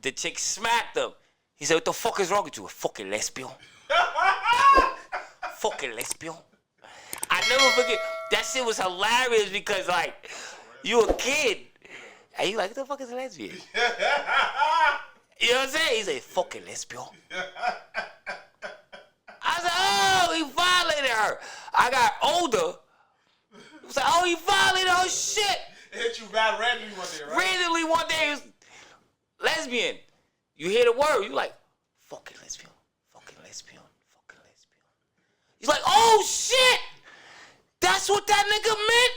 the chick smacked him. He said, "What the fuck is wrong with you? A fucking lesbian." Fucking lesbian. I never forget. That shit was hilarious because, like, you a kid. And you like, what the fuck is a lesbian? You know what I'm saying? He said, fucking lesbian. I said, oh, he violated her. I got older. I was like, oh, he violated her shit. It hit you bad randomly one day, right? Randomly one day, it was lesbian. You hear the word, you like, fucking lesbian, fucking lesbian, fucking lesbian. He's like, oh, shit. That's what that nigga meant?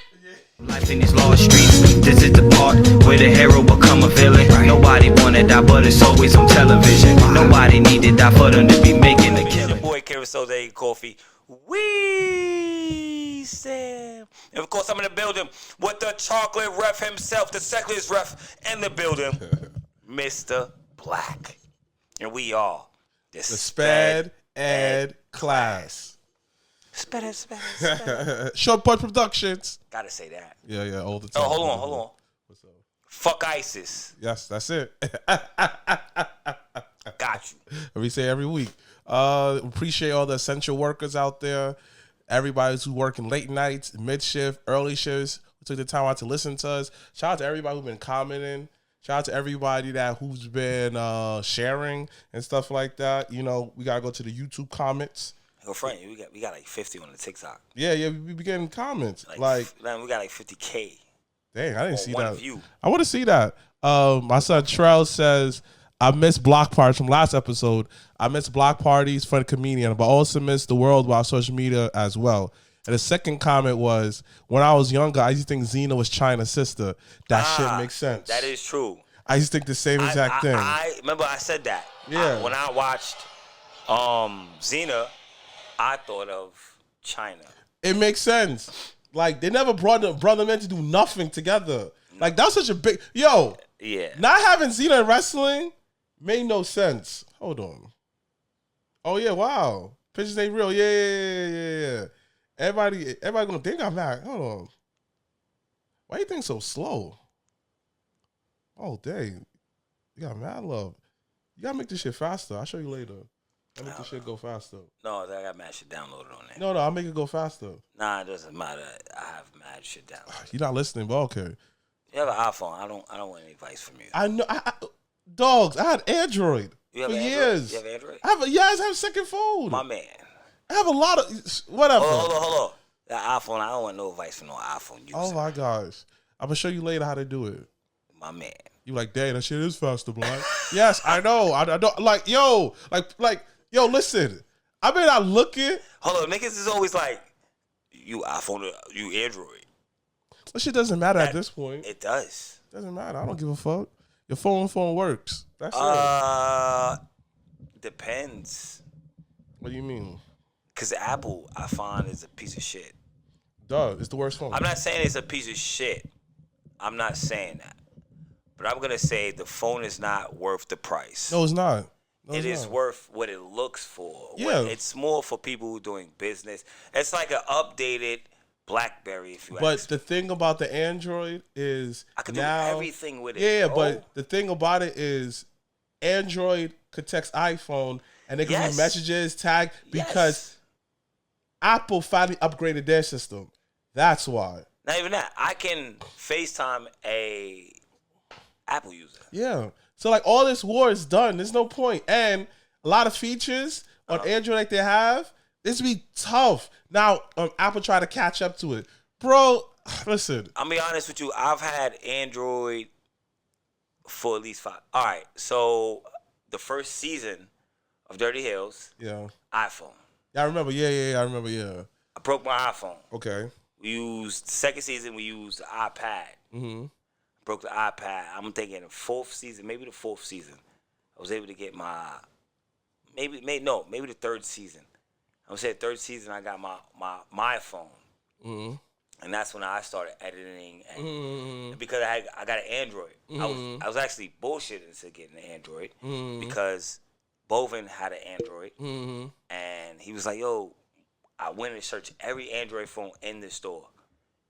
Life in these lost streets, this is the part where the hero become a villain. Nobody wanna die, but it's always on television. Nobody need to die for them to be making a killing. Your boy Carousel Day Kofi. Weedston. And of course, I'm in the building with the chocolate ref himself, the sexiest ref in the building, Mr. Black. And we are the Sped Ed Class. Sped. Short Punch Productions. Gotta say that. Yeah, all the time. Oh, hold on. What's up? Fuck ISIS. Yes, that's it. Got you. We say every week. Appreciate all the essential workers out there. Everybody who's working late nights, mid shift, early shifts, who took the time out to listen to us. Shout out to everybody who's been commenting. Shout out to everybody who's been sharing and stuff like that. You know, we gotta go to the YouTube comments. Go front, we got like 50 on the TikTok. Yeah, we be getting comments. We got like 50K. Dang, I didn't see one that. View. I want to see that. My son Trell says, I miss block parties from last episode. I miss block parties for the comedian, but also miss the worldwide social media as well. And the second comment was, when I was younger, I used to think Xena was China's sister. That shit makes sense. That is true. I used to think the same exact thing. I remember I said that. Yeah. When I watched Xena, I thought of China. It makes sense. Like, they never brought them in to do nothing together. Like, that's such a big... Yo. Yeah. Not having Xena in wrestling made no sense. Hold on. Oh, yeah, wow. Pictures ain't real. Yeah. Everybody gonna think I'm mad. Hold on. Why you think so slow? Oh, dang. You got mad love. You gotta make this shit faster. I'll show you later. I'll make this shit go faster. No, I got mad shit downloaded on there. No, I'll make it go faster. Nah, it doesn't matter. I have mad shit downloaded. You're not listening, but okay. You have an iPhone. I don't want any advice from you. I know. Dogs, I had Android you have for Android? years. You have Android? I have a second phone. My man. I have a lot of whatever. Hold on. That iPhone, I don't want no advice from no iPhone user. Oh my gosh. I'm gonna show you later how to do it. My man. You like, dang, that shit is faster, Black. Yes, I know. I don't like, yo, listen. I mean, I look it. Hold on, niggas is always like, you iPhone, you Android. That shit doesn't matter at this point. It does. Doesn't matter. I don't give a fuck. Your phone works. That's it. Depends. What do you mean? Because Apple, I find, is a piece of shit. Duh, it's the worst phone. I'm not saying it's a piece of shit. I'm not saying that. But I'm going to say the phone is not worth the price. No, it's not. It is worth what it looks for. Yeah. It's more for people who are doing business. It's like an updated BlackBerry, if you ask But me. the thing about the Android is I could now, do everything with it. Yeah, bro. but the thing about it is Android could text iPhone and they can Yes. do messages, tag, because Yes. Apple finally upgraded their system. That's why. Not even that. I can FaceTime a Apple user. Yeah. So like all this war is done. There's no point. And a lot of features on Android like they have, this be tough. Now Apple try to catch up to it. Bro, listen. I'll be honest with you. I've had Android for at least 5. All right. So the first season of Dirty Hills, Yeah. iPhone. Yeah, I remember. Yeah, I remember, yeah. I broke my iPhone. Okay. We used, second season, we used the iPad. Mm-hmm. Broke the iPad. I'm thinking the fourth season, maybe the fourth season. I was able to get my, maybe the third season. I would say third season I got my phone. Mm-hmm. And that's when I started editing, and Mm-hmm. because I got an Android. Mm-hmm. I was actually bullshitting to getting an Android Mm-hmm. because Bovin had an Android, Mm-hmm. and he was like, "Yo," I went and searched every Android phone in the store,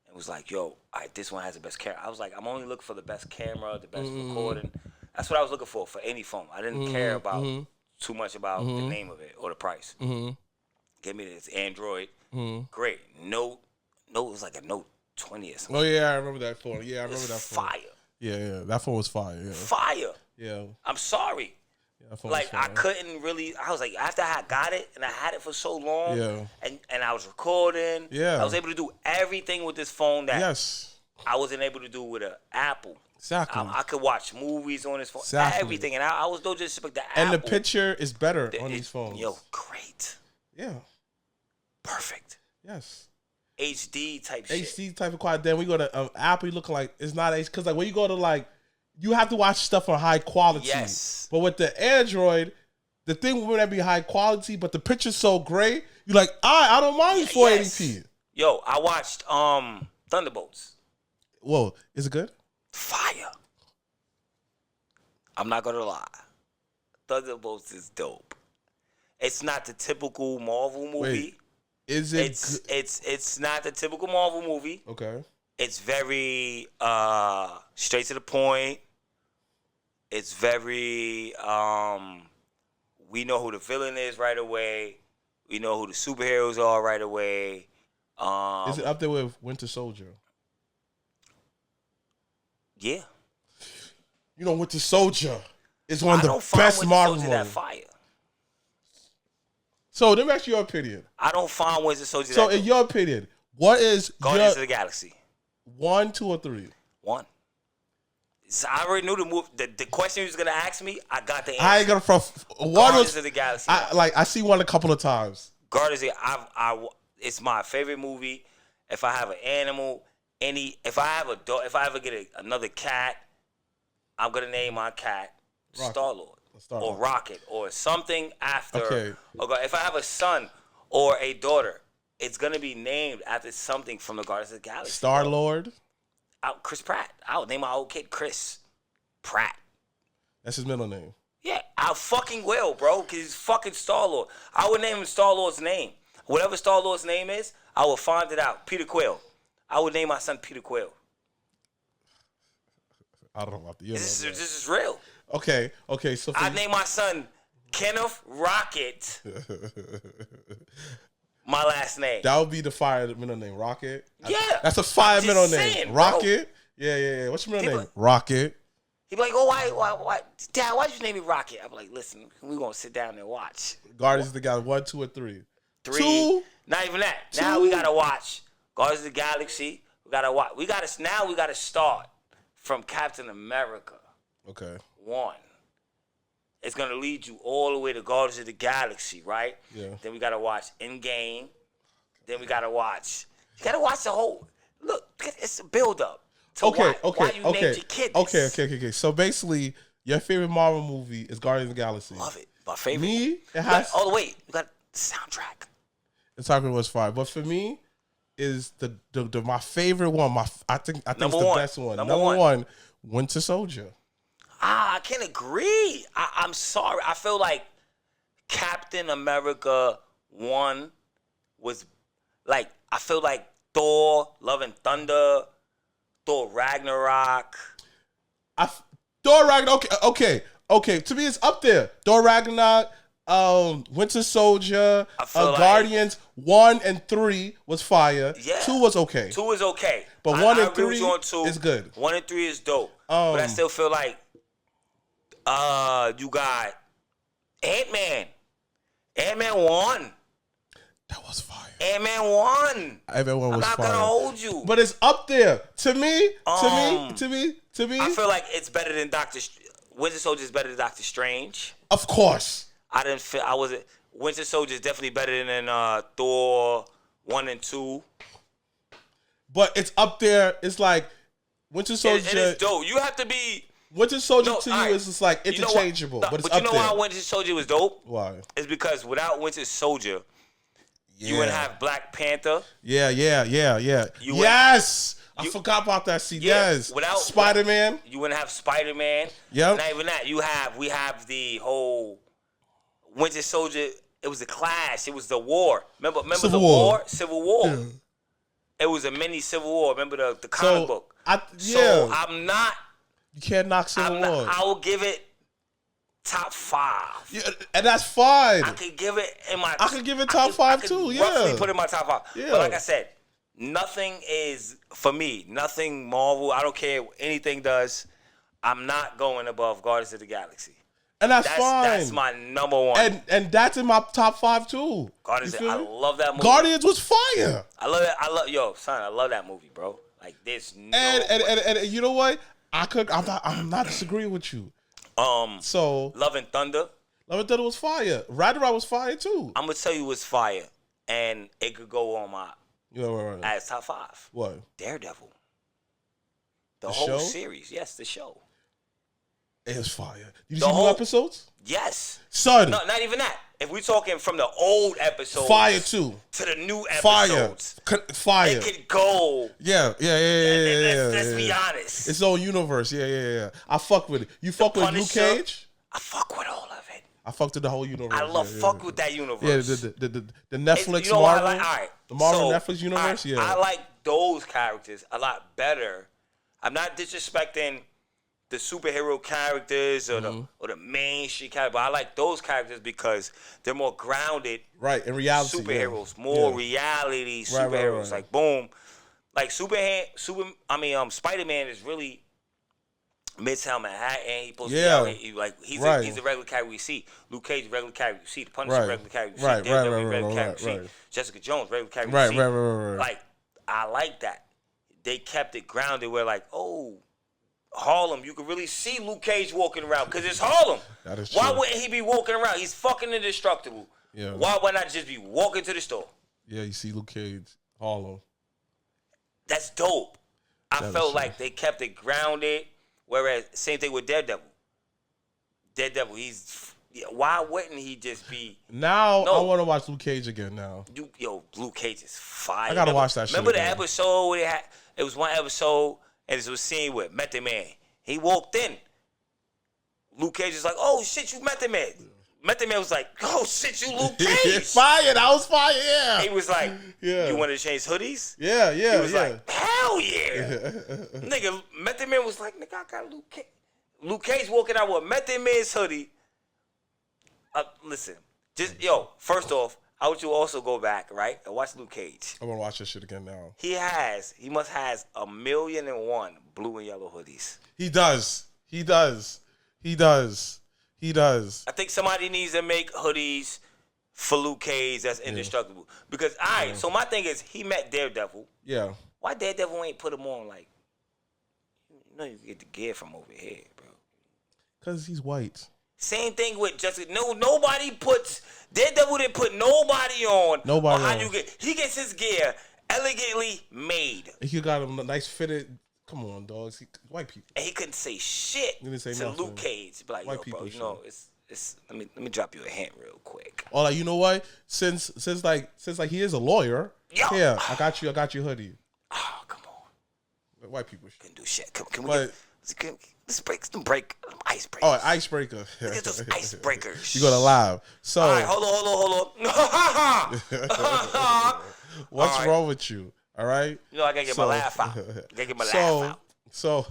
and was like, "Yo, this one has the best camera." I was like, "I'm only looking for the best camera, the best recording." That's what I was looking for any phone. I didn't care about too much about the name of it or the price. Give me this Android. Great. Note was like a Note 20 or something. Oh yeah, I remember that phone. Yeah, I remember that phone. Fire. Yeah, that phone was fire. Yeah. Fire. Yeah. I'm sorry. Yeah, that phone Like was I fire. couldn't really. I was like, after I got it and I had it for so long. Yeah. And I was recording. Yeah. I was able to do everything with this phone that Yes. I wasn't able to do with an Apple. Exactly. I could watch movies on this phone. Exactly. Everything, and I was no disrespect to Apple. And the picture is better on these phones. Yo, great. Yeah. Perfect. Yes. HD type shit. HD type of quality. Then we go to Apple, you looking like it's not HD because like when you go to like you have to watch stuff on high quality. Yes. But with the Android, the thing would not be high quality, but the picture's so great, you're like, I don't mind 480p. Yes. Yo, I watched Thunderbolts. Whoa, is it good? Fire. I'm not gonna lie. Thunderbolts is dope. It's not the typical Marvel movie. Wait, is it? It's not the typical Marvel movie. Okay. It's very straight to the point. It's very we know who the villain is right away. We know who the superheroes are right away. Is it up there with Winter Soldier? Yeah. You know, Winter Soldier is one of I the don't find best Winter Marvel Soldier that movies. fire. So let me ask you your opinion. I don't find Winter Soldier So that in your opinion, what is Guardians of your the Galaxy. 1, 2, or 3? 1. So I already knew the move. The question he was gonna ask me, I got the answer. I ain't gonna from one Guardians was of the Galaxy. I see one a couple of times. Guardians. It's my favorite movie. If I have an animal, if I have a dog, if I ever get another cat, I'm gonna name my cat Star-Lord or Rocket or something after. Okay. Or if I have a son or a daughter, it's gonna be named after something from the Guardians of the Galaxy. Star-Lord. Chris Pratt. I would name my old kid Chris Pratt. That's his middle name. Yeah, I fucking will, bro, because he's fucking Star-Lord. I would name him Star-Lord's name. Whatever Star-Lord's name is, I will find it out. Peter Quill. I would name my son Peter Quill. I don't know about the This is real. Okay. So I'd name my son Kenneth Rocket. My last name. that would be the fire middle name, Rocket. Yeah. That's a fire I'm middle just name, saying, bro. Rocket. Yeah. What's your middle name? Rocket. He'd be like, oh, why, Dad, why'd you name me Rocket? I'm like, listen, we're going to sit down and watch. Guardians of the Galaxy 1, 2, or 3. 3. 2. Not even that. Now we got to watch Guardians of the Galaxy. We got to watch. Now we got to start from Captain America. Okay. 1. It's going to lead you all the way to Guardians of the Galaxy, right? Yeah. Then we got to watch Endgame. Then we got to watch. You got to watch the whole. Look, it's a build-up. Okay. Why you named your kid this. Okay. So basically, your favorite Marvel movie is Guardians of the Galaxy. Love it. My favorite. Me, it has. Oh, wait. You got the soundtrack. The soundtrack was fire, but for me, is the my favorite one. I think it's the best one. Number Number one. one, Winter Soldier. I can't agree. I'm sorry. I feel like Captain America 1 was like, I feel like Thor, Love and Thunder, Thor Ragnarok. Thor Ragnarok. Okay. To me, it's up there. Thor Ragnarok, Winter Soldier, I feel Guardians 1 and 3 was fire. Yeah. 2 was okay. 2 is okay. But I 1 and agree with 3 you on 2. is good. 1 and 3 is dope. But I still feel like you got Ant-Man. Ant-Man 1. That was fire. Ant-Man 1. Everyone was I'm not fire. gonna hold you. But it's up there. To me. I feel like it's better than Winter Soldier is better than Doctor Strange. Of course. Winter Soldier is definitely better than Thor 1 and 2. But it's up there. It's like Winter Soldier. It is dope. You have to be. Winter Soldier to you alright. is just like interchangeable. But it's But up you know there. why Winter Soldier was dope? Why? It's because without Winter Soldier, you wouldn't have Black Panther. Yeah. Yes. I forgot about that. See, yes. Without Spider-Man. You wouldn't have Spider-Man. Yep. Not even that. We have the whole Winter Soldier. It was a clash. It was the war. Remember Civil the War. war? Civil War. Yeah. It was a mini Civil War. Remember the comic book. Yeah. So I'm not You can't knock Civil War. I will give it top 5. Yeah, and that's fine. I could give it in my. I could give it top 5 too. Yeah, roughly put it in my top 5. Yeah. But like I said, nothing is for me. Nothing Marvel. I don't care what anything does. I'm not going above Guardians of the Galaxy. And that's fine. That's my number 1. And that's in my top 5 too. Guardians. I love that movie. Guardians was fire. I love that. I love that movie, bro. Like there's no. And you know what? I'm not disagreeing with you. So Love and Thunder. Love and Thunder was fire. Ragnarok was fire too. I'm gonna tell you what's fire, and it could go on my right. as top 5. What? Daredevil. The The whole show? series, yes, the show. It was fire. Did you The see whole- new episodes? Yes. Son. No, not even that. If we're talking from the old episodes, Fire too. to the new Fire. episodes, Fire. it could go. Yeah. Let's be honest. Its own universe. Yeah. I fuck with it. You fuck with Luke Punisher. Cage? I fuck with all of it. I fucked with the whole universe. I love fuck with that universe. Yeah, the Netflix You know what I Marvel. like? All right. The Marvel So, Netflix universe. all right, I like those characters a lot better. I'm not disrespecting the superhero characters or the main shit character, but I like those characters because they're more grounded. Right, in reality. Superheroes, yeah. more Yeah. reality Right, superheroes. right. Like boom, like Spider-Man is really Midtown Manhattan. He's supposed to be out here. He's a regular character we see. Luke Cage, regular character you see. The Punisher, regular character you see. Daredevil, regular character you see. Jessica Jones, regular character you see. Right. Like I like that. They kept it grounded. Where like, Harlem, you can really see Luke Cage walking around because it's Harlem. That is Why true. wouldn't he be walking around? He's fucking indestructible. Yeah. Why not just be walking to the store? Yeah, you see Luke Cage, Harlem. That's dope. I That felt is like they kept it grounded. Whereas same thing with Daredevil. Why wouldn't he just be? Now No. I want to watch Luke Cage again. Now Luke Cage is fire. I gotta watch that shit Remember the again. episode where it was one episode and it was a scene with Method Man. He walked in. Luke Cage was like, "Oh shit, you Method Man." Method Man was like, "Oh shit, you Luke Cage." Fire, that was fire. Yeah. He was like, Yeah. "You want to change hoodies?" Yeah. He was like, "Hell yeah." Nigga, Method Man was like, "Nigga, I got Luke Cage." Luke Cage walking out with Method Man's hoodie. Listen, first off, I want you to also go back, right, and watch Luke Cage. I want to watch that shit again now. He must has 1,000,001 blue and yellow hoodies. He does. I think somebody needs to make hoodies for Luke Cage that's indestructible. Because, all right, so my thing is, he met Daredevil. Yeah. Why Daredevil ain't put him on, like, you get the gear from over here, bro. Because he's white. Same thing with Jessica. Nobody puts, Daredevil didn't put nobody on. Nobody on. on. He gets his gear elegantly made. He got him a nice fitted. Come on, dogs. White people. And he couldn't say shit He didn't say to nothing. Luke Cage. Be like, White yo, people bro, shit. it's let me drop you a hint real quick. Oh, like, you know what? Since he is a lawyer. Yo. Yeah, I got you hoodie. Oh, come on. White people shit. Couldn't do shit. Can we But- let's break icebreakers. Oh, icebreaker. Look at those icebreakers. You go to live. So All right, hold on. what's All right. wrong with you? All right. You know, I gotta get my laugh out. Gotta get my laugh out. So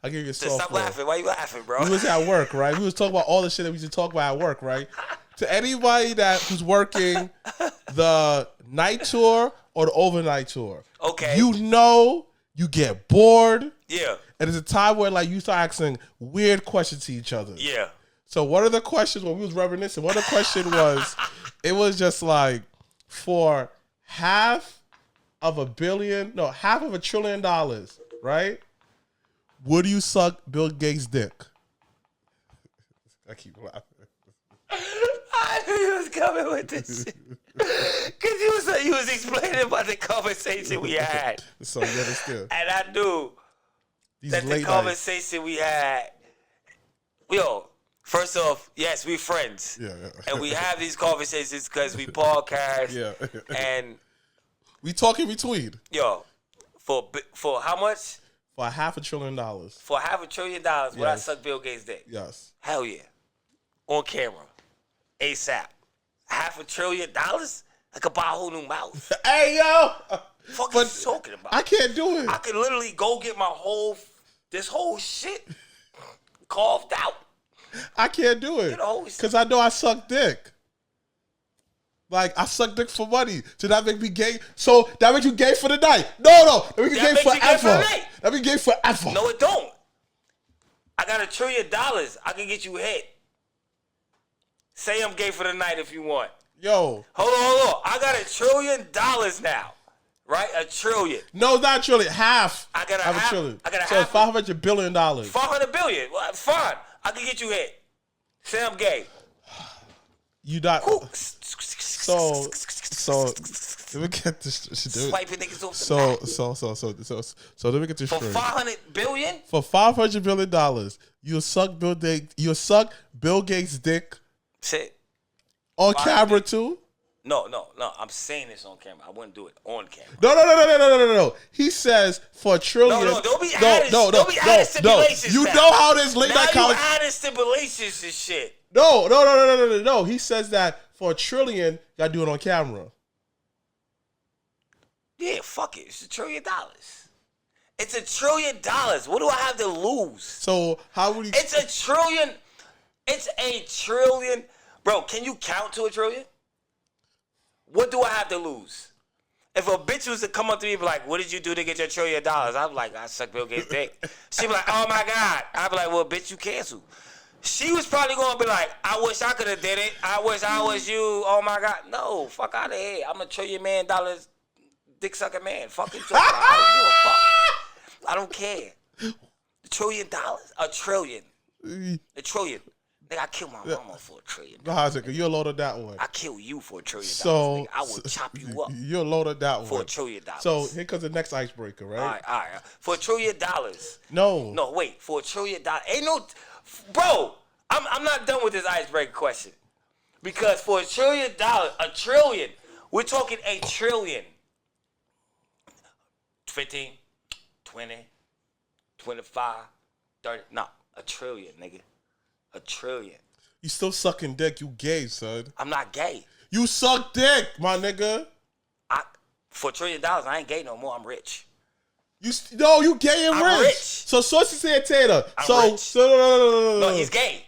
I'll give you a soft Stop one. laughing. Why you laughing, bro? We was at work, right? We was talking about all the shit that we used to talk about at work, right? To anybody who's working the night tour or the overnight tour, Okay. you get bored, Yeah. and there's a time where like you start asking weird questions to each other. Yeah. So one of the questions when we was reminiscing, one of the question was, it was just like, for half of $1 trillion, right? Would you suck Bill Gates' dick? I keep laughing. I knew he was coming with this shit. Because he was explaining about the conversation we had. So you understand? And I knew These that the late nights. conversation we had, first off, yes, we friends. Yeah. And we have these conversations because we podcast. Yeah. And, We talk in between. for how much? For $500 billion. For $500 billion, would I Yes. suck Bill Gates' dick? Yes. Hell yeah. On camera. ASAP. $500 billion? I could buy a whole new mouth. Hey, yo! Fuck But you talking about? I can't do it. I could literally go get my whole this whole shit carved out. I can't do it because I know I suck dick. Like, I suck dick for money. So that make me gay. So that make you gay for the night. No. That make you gay forever. That make you gay forever. No, it don't. I got $1 trillion. I can get you hit. Say I'm gay for the night if you want. Yo. Hold on. I got $1 trillion now. Right? $1 trillion. No, it's not $1 trillion. Half. I got $1 trillion. I got so $500 billion. $500 billion. Well, fine. I can get you hit. Say I'm gay. You not. So let me get this. Swiping niggas off So let me get this for straight. $500 billion. For $500 billion, you'll suck Bill Gates' dick. Shit. On camera too. No. I'm saying this on camera. I wouldn't do it on camera. No. He says for $1 trillion. No. Don't be adding. Don't be adding stipulations. You now. know how this late night conversation. Now you adding stipulations and shit. No. He says that for $1 trillion, you gotta do it on camera. Yeah, fuck it. It's $1 trillion. It's $1 trillion. What do I have to lose? So how would you? It's $1 trillion. It's $1 trillion. Bro, can you count to $1 trillion? What do I have to lose? If a bitch was to come up to me and be like, what did you do to get your $1 trillion? I'm like, I suck Bill Gates' dick. She'd be like, oh my God. I'd be like, well, bitch, you canceled. She was probably going to be like, I wish I could have did it. I wish I was you. Oh my God. No, fuck out of here. I'm $1 trillion dick sucking man. Fucking talking. I don't give a fuck. I don't care. $1 trillion? $1 trillion. $1 trillion. Nigga, I kill my mama for $1 trillion. You're loaded that one. I kill you for $1 trillion. So I will chop you up. You're loaded that one. For $1 trillion. So here comes the next icebreaker, right? All right. For $1 trillion. No, wait. For $1 trillion. Ain't no, bro. I'm not done with this icebreaker question. Because for $1 trillion, $1 trillion, we're talking $1 trillion. 15, 20, 25, 30. No, $1 trillion, nigga. $1 trillion. You still sucking dick. You gay, son. I'm not gay. You suck dick, my nigga. For $1 trillion, I ain't gay no more. I'm rich. You gay and I'm rich. So Saucy said Tater. I'm rich. No, he's gay.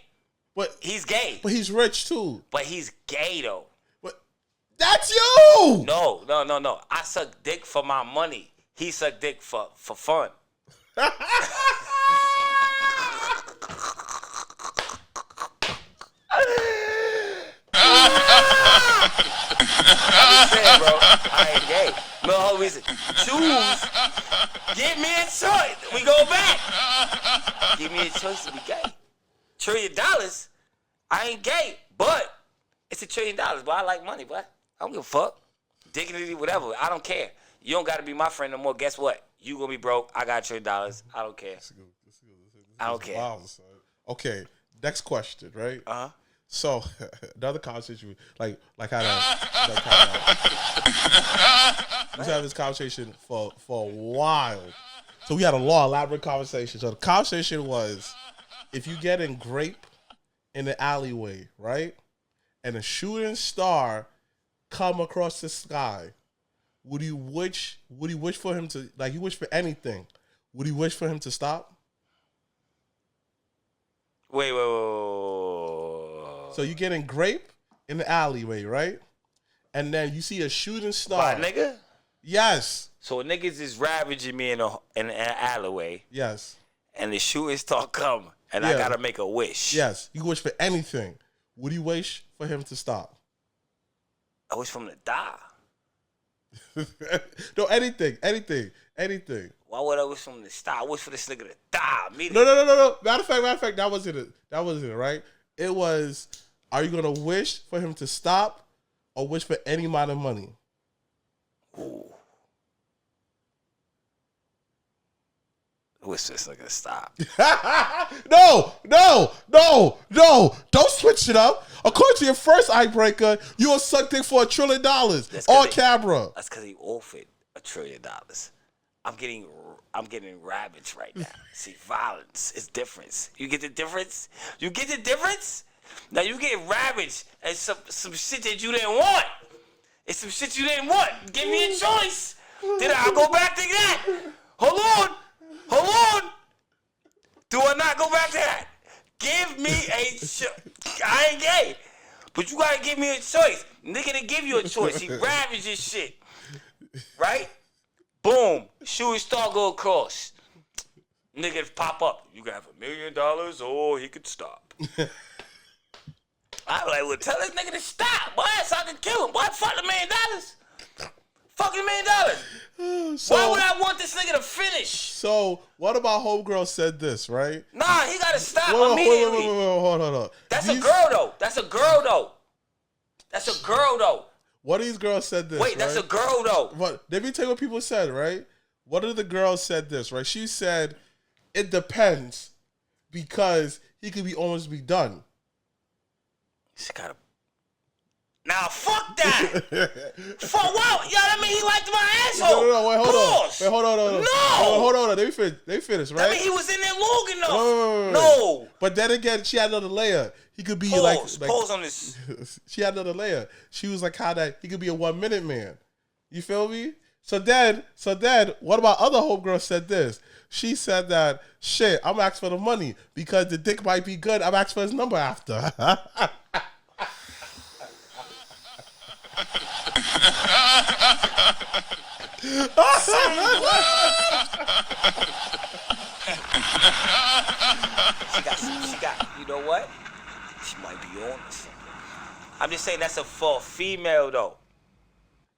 But he's gay. But he's rich too. But he's gay though. But that's you. No. I suck dick for my money. He suck dick for fun. I'm just saying, bro. I ain't gay. No whole reason. Choose. Give me a choice. We go back. Give me a choice to be gay. $1 trillion. I ain't gay, but it's $1 trillion. But I like money, but I don't give a fuck. Dignity, whatever. I don't care. You don't got to be my friend no more. Guess what? You gonna be broke. I got $1 trillion. I don't care. I don't care. Wow, son. Okay, next question, right? So another conversation, like how we was having this conversation for a while. So we had a long, elaborate conversation. So the conversation was, if you get in grape in the alleyway, right, and a shooting star come across the sky, would you wish for him to, like, you wish for anything? Would you wish for him to stop? Wait. So you get in grape in the alleyway, right? And then you see a shooting star. Why, nigga? Yes. So niggas is ravaging me in an alleyway. Yes. And the shooting star come, and I gotta make a wish. Yes. You wish for anything. Would you wish for him to stop? I wish for him to die. No, anything. Why would I wish for him to stop? I wish for this nigga to die immediately. No. Matter of fact, that wasn't it. That wasn't it, right? It was, are you gonna wish for him to stop or wish for any amount of money? Ooh. I wish this nigga to stop. No. Don't switch it up. According to your first icebreaker, you will suck dick for $1 trillion on camera. That's because he offered $1 trillion. I'm getting ravaged right now. See, violence is difference. You get the difference? Now you get ravaged and some shit that you didn't want. It's some shit you didn't want. Give me a choice. Then I'll go back to that. Hold on. Do I not go back to that? Give me a I ain't gay. But you gotta give me a choice. Nigga to give you a choice. He ravages shit. Right? Boom. Shooting star go across. Nigga pop up. You can have $1 million or he could stop. I'm like, well, tell this nigga to stop, boy, so I can kill him. Boy, fuck $1 million. Fuck $1 million. So, why would I want this nigga to finish? So, what about homegirl said this, right? Nah, he gotta stop Wait, immediately. hold on. That's a girl, though. That's a girl, though. What of these girls said this, Wait, that's a girl, though. What? Let me tell you what people said, right? One of the girls said this, right? She said, it depends because he could be almost be done. She gotta. Now, fuck that. Fuck what? Yo, that mean he liked my asshole. No, wait, hold on. Pause. Wait, hold on. No. Hold on. They finished, right? That mean he was in there long enough. Wait. No. But then again, she had another layer. He could be Pause. like Pause on this. She had another layer. She was like how that he could be a 1 minute man. You feel me? So then, what about other homegirl said this? She said that shit. I'm asking for the money because the dick might be good. I'm asking for his number after. She got, you know what? She might be on this. I'm just saying that's for a female, though.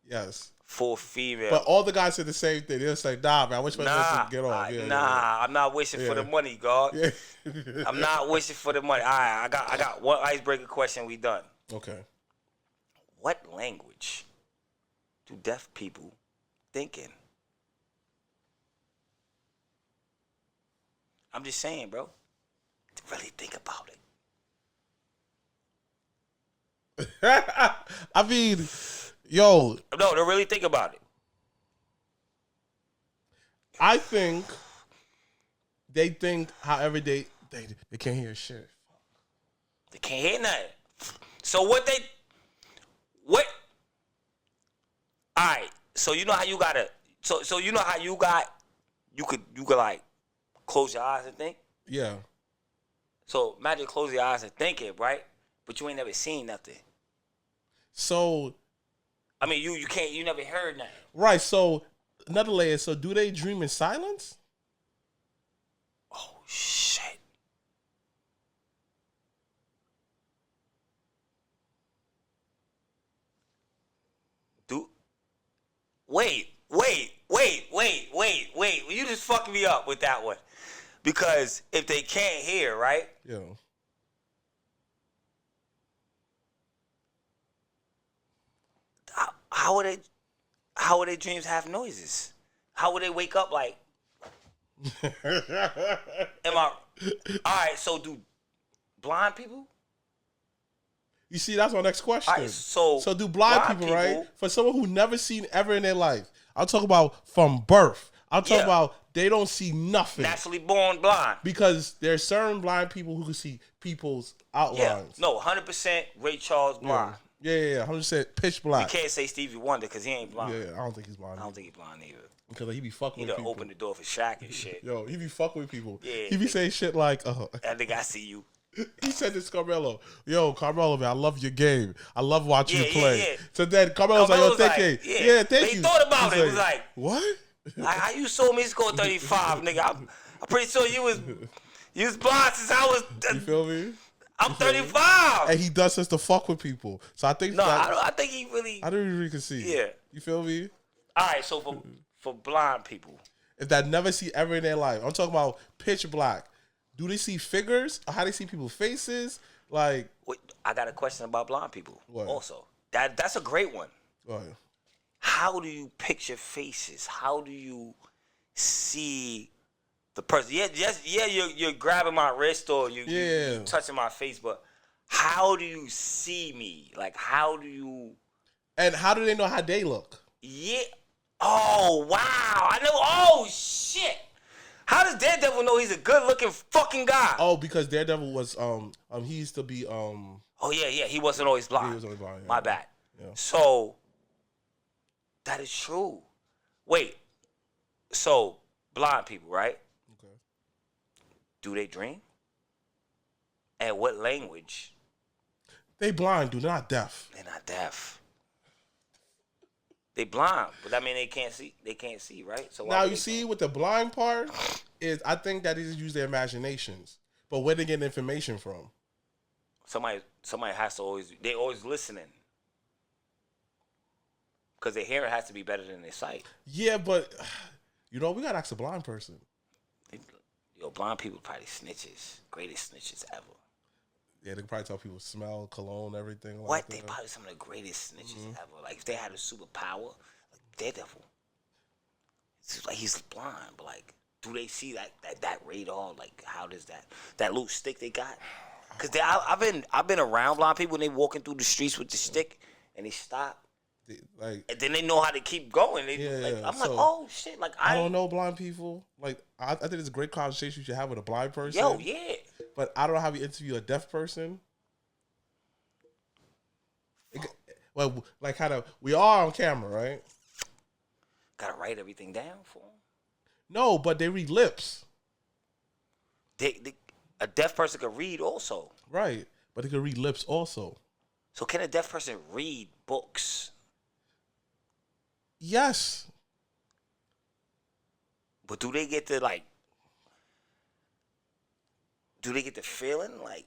Yes. For a female. But all the guys said the same thing. They're just like, nah, man, I wish my to get off. I'm not wishing for the money, God. Yeah. I'm not wishing for the money. All right, I got one icebreaker question. We done. Okay. What language do deaf people think in? I'm just saying, bro. Really think about it. I mean, yo. No, to really think about it. I think they think however they can't hear shit. They can't hear nothing. So what? All right. So you know how you gotta. So you know how you could like close your eyes and think. Yeah. So imagine close your eyes and think it, right? But you ain't never seen nothing. So. I mean, you never heard nothing. Right. So another layer. So do they dream in silence? Oh shit. Wait. You just fucked me up with that one. Because if they can't hear, right? Yeah. How would their dreams have noises? How would they wake up like? All right, so do blind people? You see, that's my next question. All right, so do blind people, right? For someone who never seen ever in their life, I'm talking about from birth. I'm talking about they don't see nothing. Naturally born blind. Because there's certain blind people who can see people's outlines. Yeah, no, 100% Ray Charles blind. Yeah, 100% pitch black. You can't say Stevie Wonder because he ain't blind. Yeah, I don't think he's blind. I don't think he's blind either. Because he be fucking He with done people. opened the door for Shaq and shit. Yo, he be fucking with people. Yeah, he be saying shit like, I think I see you. He said this to Carmelo. Yo, Carmelo, man, I love your game. I love watching you play. Yeah. So then Carmelo's like, yo, thank you. Yeah, thank you. They thought about He's it. It was like, what? How you sold me score 35, nigga? I'm pretty sure you was blind since I was. You feel me? I'm 35. And he does this to fuck with people. So I think I think he really. I don't really can see. Yeah. You feel me? All right, so for blind people, if that never see ever in their life, I'm talking about pitch black. Do they see figures? Or how they see people's faces? Like, wait, I got a question about blind people. What? Also, that's a great one. Oh, How do you picture faces? How do you see the person? You're grabbing my wrist or you're touching my face, but how do you see me? Like, how do you? And how do they know how they look? Yeah. Oh wow! I know. Oh shit! How does Daredevil know he's a good-looking fucking guy? Oh, because Daredevil was he used to be Oh yeah, he wasn't always blind. He was always blind. Yeah. My bad. Yeah. So that is true. Wait. So blind people, right? Okay. Do they dream? And what language? They blind, dude. They're not deaf. They're not deaf. They blind, but I mean they can't see. They can't see, right? So Now you see, with the blind part, is I think that they just use their imaginations. But where they get information from? somebody has to always. They always listening. Because their hearing has to be better than their sight. Yeah, but we gotta ask a blind person. Blind people probably snitches, greatest snitches ever. Yeah, they can probably tell people smell, cologne, everything. What? Like They that. probably some of the greatest snitches ever. Like if they had a superpower, like Daredevil. It's just like he's blind, but like, do they see that radar? Like, how does that little stick they got? Cause I've been around blind people and they walking through the streets with the stick and they stop. And then they know how to keep going. I'm like, oh shit! Like I don't know blind people. Like I think it's a great conversation you should have with a blind person. Yo, yeah. But I don't know how you interview a deaf person. Well, like we are on camera, right? Gotta write everything down for them. No, but they read lips. A deaf person can read also. Right, but they can read lips also. So can a deaf person read books? Yes. But do they get the feeling like?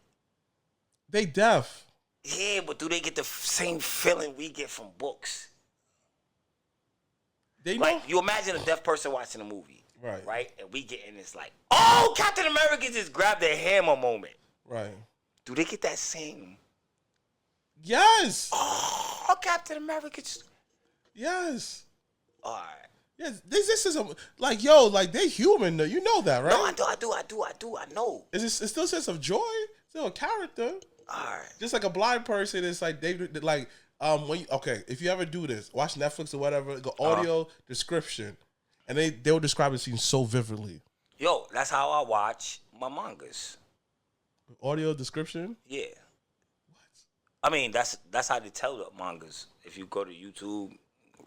They deaf. Yeah, but do they get the same feeling we get from books? They know. Like, you imagine a deaf person watching a movie. Right. Right? And we get in this like, oh, Captain America just grabbed their hammer moment. Right. Do they get that same? Yes. Oh, Captain America just... Yes. All right. Yes. This is like they human though. You know that, right? No, I know. It's still a sense of joy. Still a character. All right. Just like a blind person, it's like if you ever do this, watch Netflix or whatever, go audio description, and they will describe the scene so vividly. Yo, that's how I watch my mangas. Audio description. Yeah. I mean, that's how they tell the mangas. If you go to YouTube,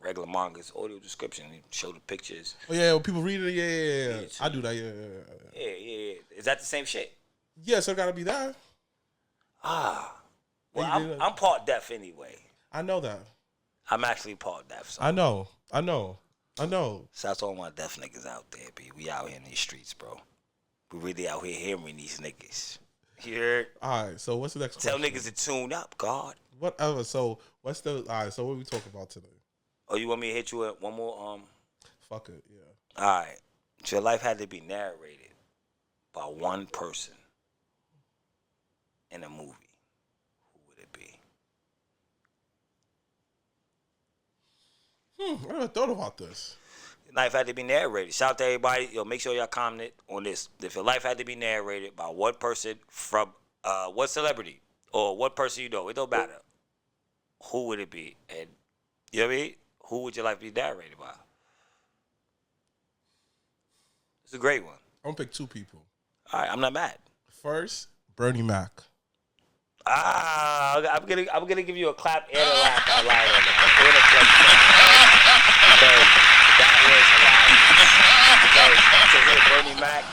regular mangas, audio description, they show the pictures. Oh yeah, when people read it, yeah. I do that, yeah. Yeah. Is that the same shit? Yeah, so it gotta be that. Well, I'm part deaf anyway. I know that. I'm actually part deaf. So. I know. So that's all my deaf niggas out there, B. We out here in these streets, bro. We really out here hearing these niggas. You heard? All right, so what's the next Tell question? niggas to tune up, God. Whatever. So what's the? All right. So what we talking about today? Oh, you want me to hit you with one more? Fuck it. Yeah. All right. So your life had to be narrated by one person in a movie. Who would it be? I never thought about this. Your life had to be narrated. Shout out to everybody. Yo, make sure y'all comment on this. If your life had to be narrated by one person from what celebrity or what person you know, it don't matter. Who would it be? And you know what I mean? Who would your life be narrated by? It's a great one. I'm gonna pick two people. All right, I'm not mad. First, Bernie Mac. I'm gonna give you a clap and a laugh. I lied on that. And a clap. Because that was hilarious. Because to hear Bernie Mac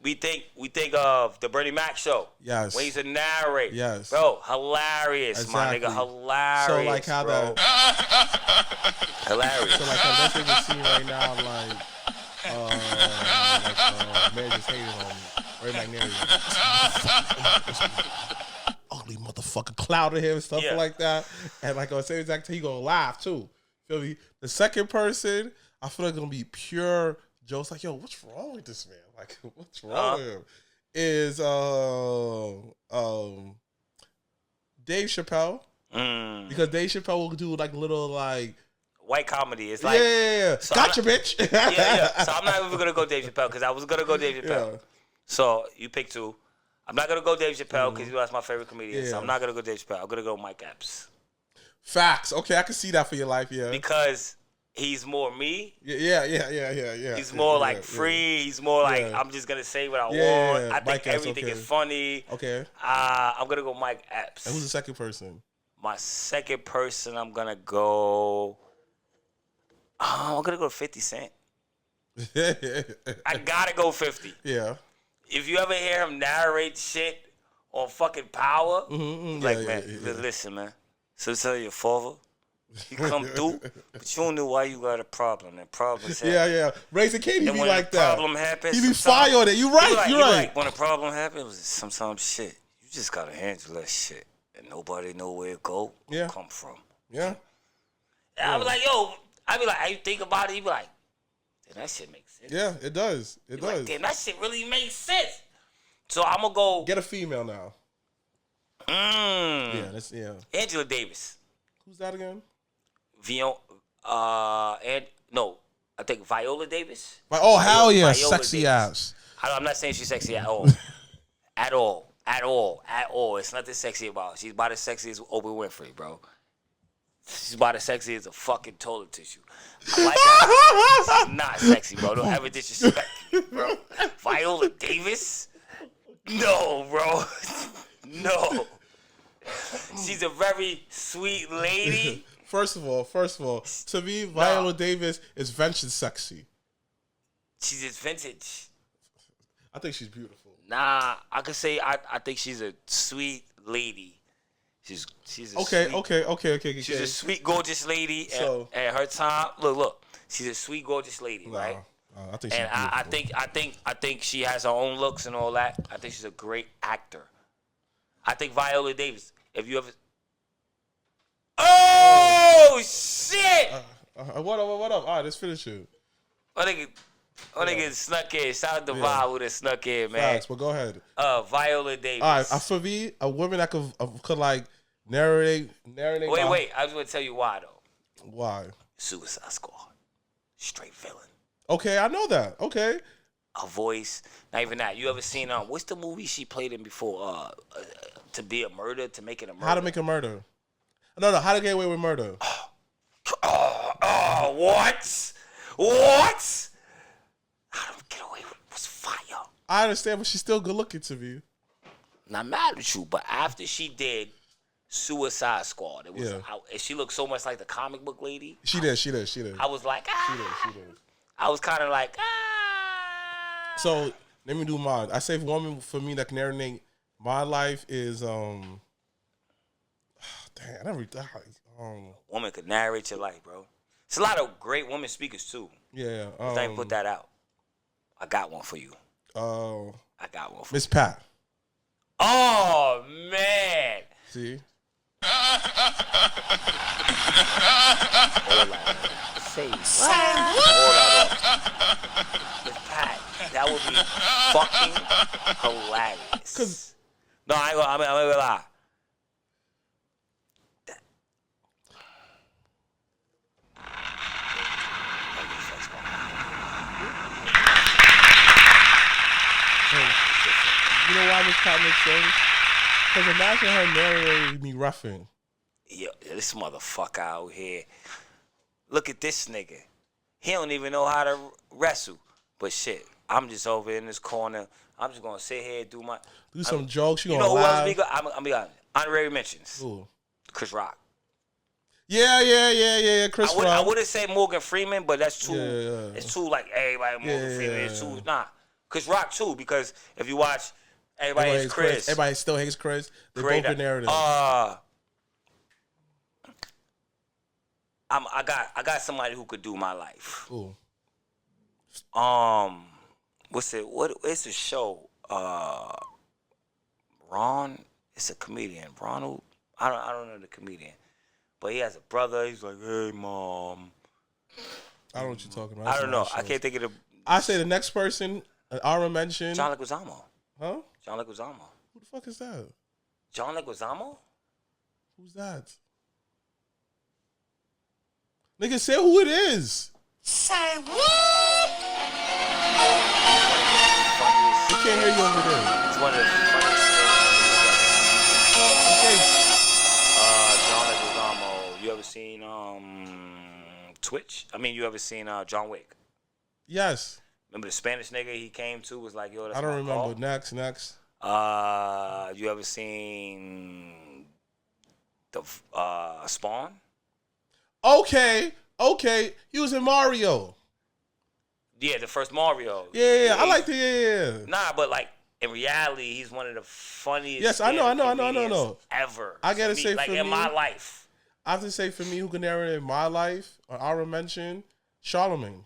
narrating, we think of the Bernie Mac show. Yes. When he's a narrator. Yes. Bro, hilarious, Exactly. my nigga, hilarious. So like how bro. Hilarious. So like how that's what we're seeing right now, man just hated on me. Right back there. Ugly motherfucker cloud of him and stuff like that. And like on the same exact time, he gonna laugh too. Feel me? The second person, I feel like gonna be pure jokes. Like, yo, what's wrong with this man? Like, what's wrong with him? Is Dave Chappelle. Because Dave Chappelle will do like little like white comedy. It's like so gotcha, bitch. yeah. So I'm not even gonna go Dave Chappelle because I was gonna go Dave Chappelle. Yeah. So you pick two. I'm not gonna go Dave Chappelle because you know that's my favorite comedian. Yeah. So I'm not gonna go Dave Chappelle. I'm gonna go Mike Epps. Facts. Okay, I can see that for your life. Yeah. Because he's more me. Yeah. He's more free. Yeah. He's more like I'm just gonna say what I want. I think everything is funny. Okay. I'm gonna go Mike Epps. And who's the second person? My second person, I'm gonna go 50 Cent. I gotta go 50. Yeah. If you ever hear him narrate shit on fucking Power, like, yeah, man, yeah. listen, man. So tell your father, he come through, but you don't know why you got a problem. That problem's happen. Yeah. Raising Katie And be when like the that. problem happens, He be fire on it. You right. he You be right. like, when a problem happens, sometimes shit, you just gotta handle that shit, and nobody know where it go, Yeah. come from. Yeah. And I be like, yo, how you think about it? You be like, damn, that shit makes sense. Yeah, it does. It does. Like, damn, that shit really makes sense. So I'm gonna go. Get a female now. Yeah, that's Angela Davis. Who's that again? I think Viola Davis. Like, oh hell yeah, Viola sexy Davis. ass. I'm not saying she's sexy at all. At all. It's nothing sexy about her. She's about as sexy as Oprah Winfrey, bro. She's about as sexy as a fucking toilet tissue. I like her. She's not sexy, bro. Don't ever disrespect me, bro. Viola Davis? No, bro. No. She's a very sweet lady. First of all, to me, Viola Davis is vintage sexy. She's just vintage. I think she's beautiful. Nah, I could say I think she's a sweet lady. She's a Okay. She's a sweet, gorgeous lady. So, at her time, look. She's a sweet, gorgeous lady, right? I think she's beautiful. I think she has her own looks and all that. I think she's a great actor. I think Viola Davis. If you ever, oh shit! What up? All right, let's finish it. Nigga snuck in. Shout out to Vi who that snuck in, man. Facts, but go ahead. Viola Davis. All right, for me, a woman that could like narrate. Wait. I was gonna tell you why though. Why? Suicide Squad. Straight villain. Okay, I know that. Okay. Her voice. Not even that. You ever seen what's the movie she played in before? To Be a Murder, to Make It a Murder. How to Make a Murder. No, How to Get Away with Murder. What? What? How to Get Away with was fire. I understand, but she's still good looking to me. Not mad at you, but after she did Suicide Squad, it was she looked so much like the comic book lady. She did. I was like, She did. I was kind of like, So let me do mine. I say woman for me that can narrate my life is damn, I never woman could narrate your life, bro. It's a lot of great women speakers too. Yeah. I put that out. I got one for you. I got one for Miss Pat. Oh man. See? Say what? Miss Pat. That would be fucking hilarious. No, I'm gonna lie. You know why Miss Pat makes sense? Because imagine her narrating me roughing. Yo, this motherfucker out here. Look at this nigga. He don't even know how to wrestle. But shit, I'm just over in this corner. I'm just gonna sit here and do some jokes. You know who laugh. else be good? I'm be honest. Honorary mentions. Ooh. Chris Rock. Yeah. Chris Rock. I wouldn't say Morgan Freeman, but that's too. Yeah. It's too like everybody Morgan Freeman. It's too Chris Rock too, because if you watch, everybody hates Chris. Everybody still hates Chris. They both the narrative. I got somebody who could do my life. Ooh. What's it? What? It's a show. Ron. It's a comedian. Ronald. I don't know the comedian, but he has a brother. He's like, hey, mom. I don't know what you're talking about. I don't know. I can't think of the. I say the next person. Ara mentioned. John Leguizamo. Huh? John Leguizamo. Who the fuck is that? John Leguizamo? Who's that? Nigga, say who it is. Say what? We can't hear you over there. It's one of the funniest things. John Leguizamo. You ever seen Twitch? I mean, you ever seen John Wick? Yes. Remember the Spanish nigga he came to was like, yo, that's I don't remember. call. Next. You ever seen the Spawn? Okay. He was in Mario. Yeah, the first Mario. Yeah, I like the yeah. Nah, but like in reality, he's one of the funniest. Yes, I know. Ever. I gotta say like for in me, my life. I have to say for me, who can narrate in my life, or honorable mention, Charlemagne.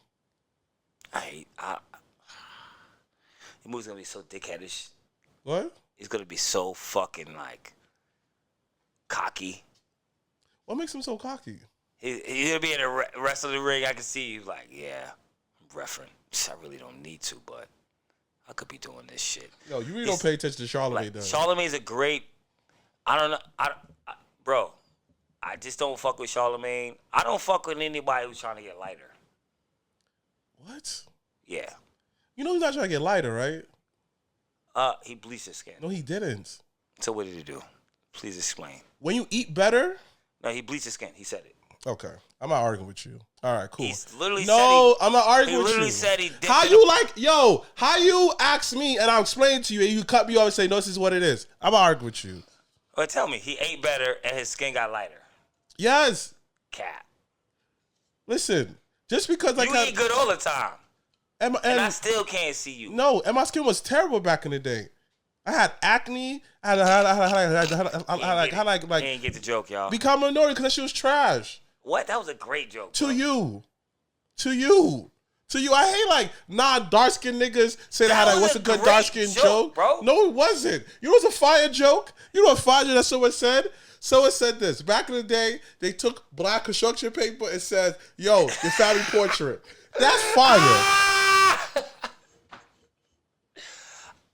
The movie's gonna be so dickheadish. What? It's gonna be so fucking like cocky. What makes him so cocky? He'll be in a wrestling ring. I can see you like, yeah, I'm referring. I really don't need to, but I could be doing this shit. Yo, you really don't pay attention to Charlemagne, like, though. Charlemagne's a great. I don't know, bro. I just don't fuck with Charlemagne. I don't fuck with anybody who's trying to get lighter. What? Yeah. You know he's not trying to get lighter, right? He bleached his skin. No, he didn't. So what did he do? Please explain. When you eat better. No, he bleached his skin. He said it. Okay, I'm not arguing with you. All right, cool. He's literally I'm not arguing with you. He literally said he did. How you like, yo? How you ask me and I'll explain to you and you cut me off and say, no, this is what it is. I'm not arguing with you. Well, tell me, he ate better and his skin got lighter. Yes. Cat. Listen, just because I you eat good all the time, and I still can't see you. No, and my skin was terrible back in the day. I had acne. I can't get the joke, y'all. Become a minority because that shit was trash. What? That was a great joke. To you. I hate like dark-skinned niggas say they had like, what's a good dark-skinned joke? Bro. No, it wasn't. You know what's a fire joke? You know what fire joke that someone said? Someone said this. Back in the day, they took black construction paper and said, yo, your family portrait. That's fire.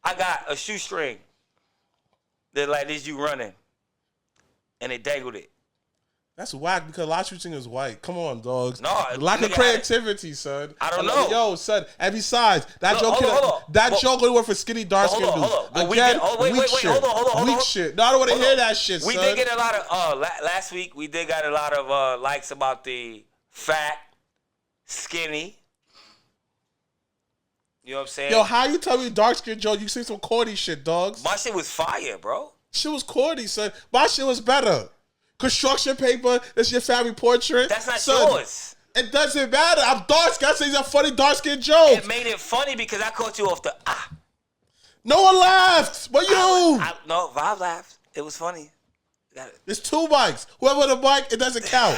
I got a shoestring that like this you running, and they dangled it. That's whack because a lot of shooting is white. Come on, dogs. No, lack of creativity, son. I don't know. Yo, son. And besides, that joke only work for skinny, dark skinned dudes. Again, wait, hold on. Weak shit. No, I don't want to hear that shit, we son. did get a lot of last week. We did got a lot of likes about the fat, skinny. You know what I'm saying? Yo, how you tell me dark skin joke? You say some corny shit, dogs. My shit was fire, bro. Shit was corny, son. My shit was better. Construction paper, that's your family portrait. That's not son, yours. It doesn't matter. I'm dark skin. I say a funny dark skin joke. It made it funny because I caught you off the No one laughed, but you. No, Vibe laughed. It was funny. There's two mics. Whoever the mic, it doesn't count.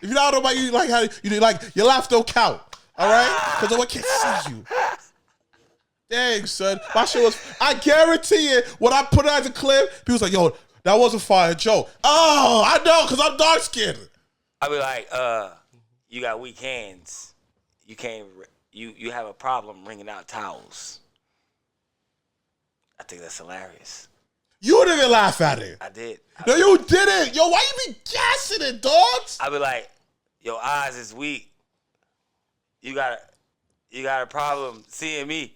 If you don't know about you like how you like your laugh don't count. All right? Because no one can see you. Dang, son. My shit was, I guarantee it, when I put it as a clip, people's like, yo, that was a fire joke. Oh, I know, because I'm dark skinned. I be like, you got weak hands. You can't, you have a problem wringing out towels. I think that's hilarious. You didn't laugh at it. I did. No, you didn't. Yo, why you be gassing it, dogs? I be like, your eyes is weak. You got a problem seeing me.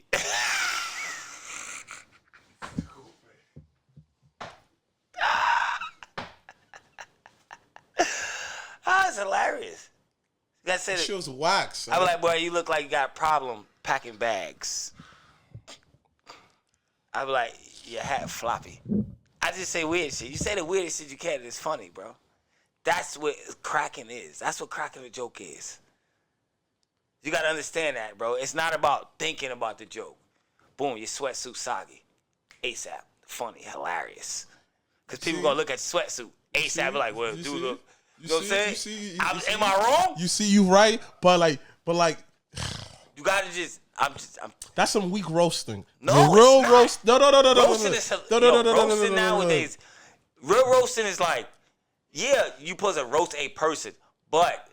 It's hilarious. You gotta say that. She was wax. I be like, boy, you look like you got a problem packing bags. I be like, your hat floppy. I just say weird shit. You say the weirdest shit you can, and it's funny, bro. That's what cracking is. That's what cracking a joke is. You gotta understand that, bro. It's not about thinking about the joke. Boom, your sweatsuit soggy. ASAP. Funny, hilarious. Because people gonna look at your sweatsuit. ASAP be like, well, dude, look. You know what I'm saying? Am I wrong? You see, you right, but like. You gotta just. I'm. That's some weak roasting. No, the real roast. No. Roasting is roasting nowadays. Real roasting is like, yeah, you supposed to roast a person, but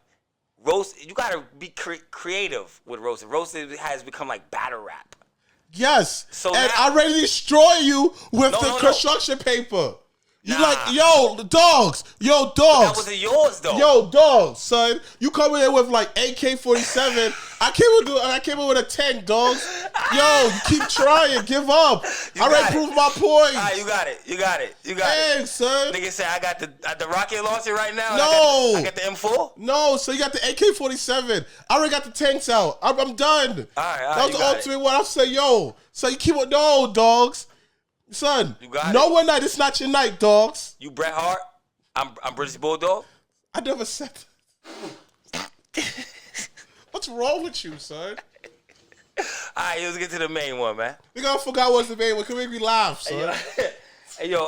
roast. You gotta be creative with roasting. Roasting has become like battle rap. Yes. So and now, I ready to destroy you with the construction paper. You like, yo, dogs. Yo, dogs. That wasn't yours, though. Yo, dogs, son. You come in here with like AK-47. I came in with a 10, dogs. Yo, you keep trying. Give up. I already proved my point. All right, you got it. Thanks, son. Nigga said, I got the rocket launcher right now. No. I got the M4? No, so you got the AK-47. I already got the tanks out. I'm done. All right, that was the ultimate one. I say, yo. So you keep it. No, dogs. Son, no one night. It's not your night, dogs. You Bret Hart. I'm British Bulldog. I never said that. What's wrong with you, son? All right, let's get to the main one, man. We gonna forgot what's the main one. Can make me laugh, son. Hey, yo.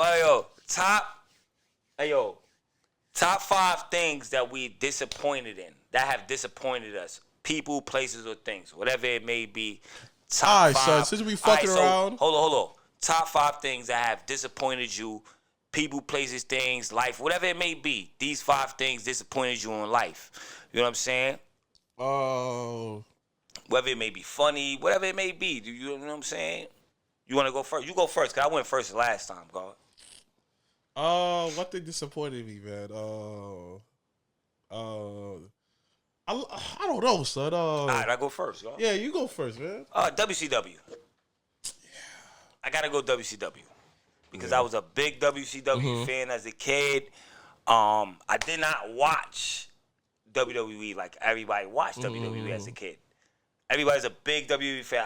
Top 5 things that we disappointed in, that have disappointed us. People, places, or things, whatever it may be. Top All right, 5. son. Since we fucking around. Hold on. Top 5 things that have disappointed you. People, places, things, life, whatever it may be. These 5 things disappointed you in life. You know what I'm saying? Oh. Whether it may be funny, whatever it may be. You know what I'm saying? You want to go first? You go first, because I went first last time, God. What thing disappointed me, man? I don't know, son. All right, I go first, God. Yeah, you go first, man. WCW. Yeah. I got to go WCW. Because I was a big WCW fan as a kid. I did not watch WWE like everybody watched WWE as a kid. Everybody's a big WWE fan.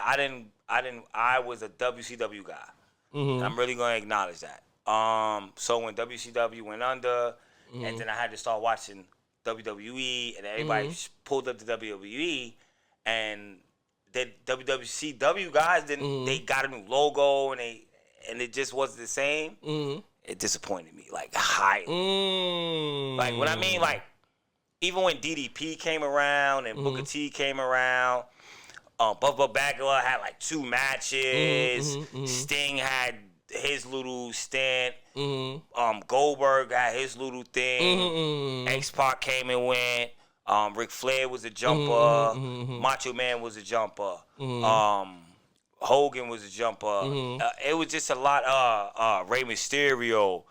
I was a WCW guy. I'm really gonna acknowledge that. So when WCW went under, and then I had to start watching WWE, and everybody pulled up to WWE, and the WCW guys they got a new logo, and it just wasn't the same. It disappointed me, like highly. Like what I mean, like even when DDP came around and Booker T came around, Bubba Bagwell had like 2 matches. Sting had his little stint. Goldberg had his little thing. X-Pac came and went. Ric Flair was a jumper. Macho Man was a jumper. Hogan was a jumper. It was just a lot. Rey Mysterio,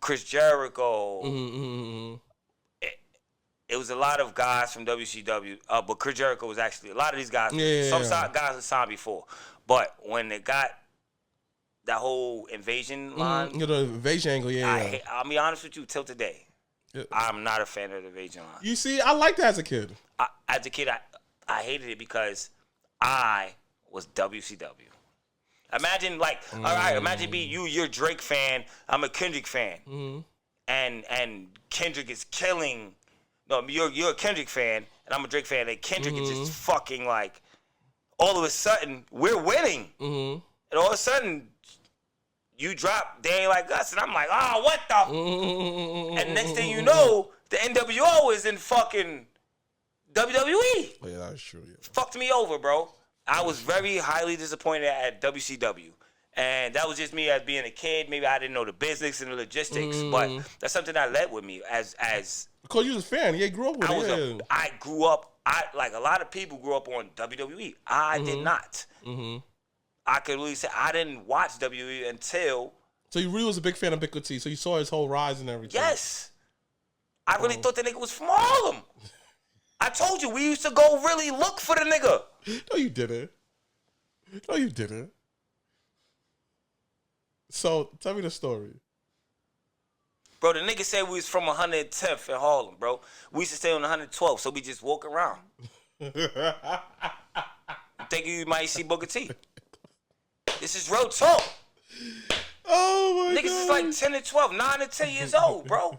Chris Jericho. It was a lot of guys from WCW, but Chris Jericho was actually a lot of these guys. Some guys were signed before, but when they got that whole invasion line, the invasion angle, I'll be honest with you, till today, I'm not a fan of the invasion line. You see, I liked that as a kid. As a kid, I hated it because I was WCW. Imagine all right, imagine you're a Drake fan, I'm a Kendrick fan, and Kendrick is killing. No, you're a Kendrick fan, and I'm a Drake fan, and Kendrick is just fucking like, all of a sudden, we're winning. And all of a sudden, you drop, they ain't like us, and I'm like, oh, what the? And next thing you know, the NWO is in fucking WWE. Oh, yeah, that's true. Yeah. Fucked me over, bro. I was very highly disappointed at WCW. And that was just me as being a kid. Maybe I didn't know the business and the logistics, but that's something that led with me as because you was a fan. Yeah, you grew up with it. I grew up. Like a lot of people grew up on WWE. I did not. I could really say I didn't watch WWE until. So you really was a big fan of Booker T. So you saw his whole rise and everything. Yes. I really thought the nigga was from Harlem. I told you we used to go really look for the nigga. No, you didn't. No, you didn't. So tell me the story. Bro, the nigga said we was from 110th in Harlem, bro. We used to stay on 112th, so we just walk around. Think you might see Booker T. This is real talk. Oh my god. Niggas is like 10 and 12, 9 and 10 years old, bro.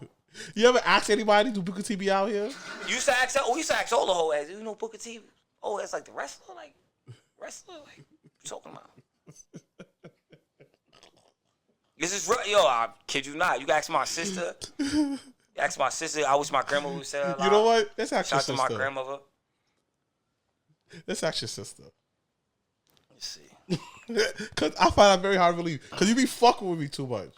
You ever ask anybody, do Booker T be out here? You used to ask all the whole ass. You know Booker T? Oh, that's like the wrestler? Like, what you talking about? This is real. Yo, I kid you not. You can ask my sister. You ask my sister. I wish my grandmother would say alive. You know what? Let's ask your sister. Shout out to my grandmother. Let's ask your sister. Let's see. Because I find that very hard to believe. Because you be fucking with me too much.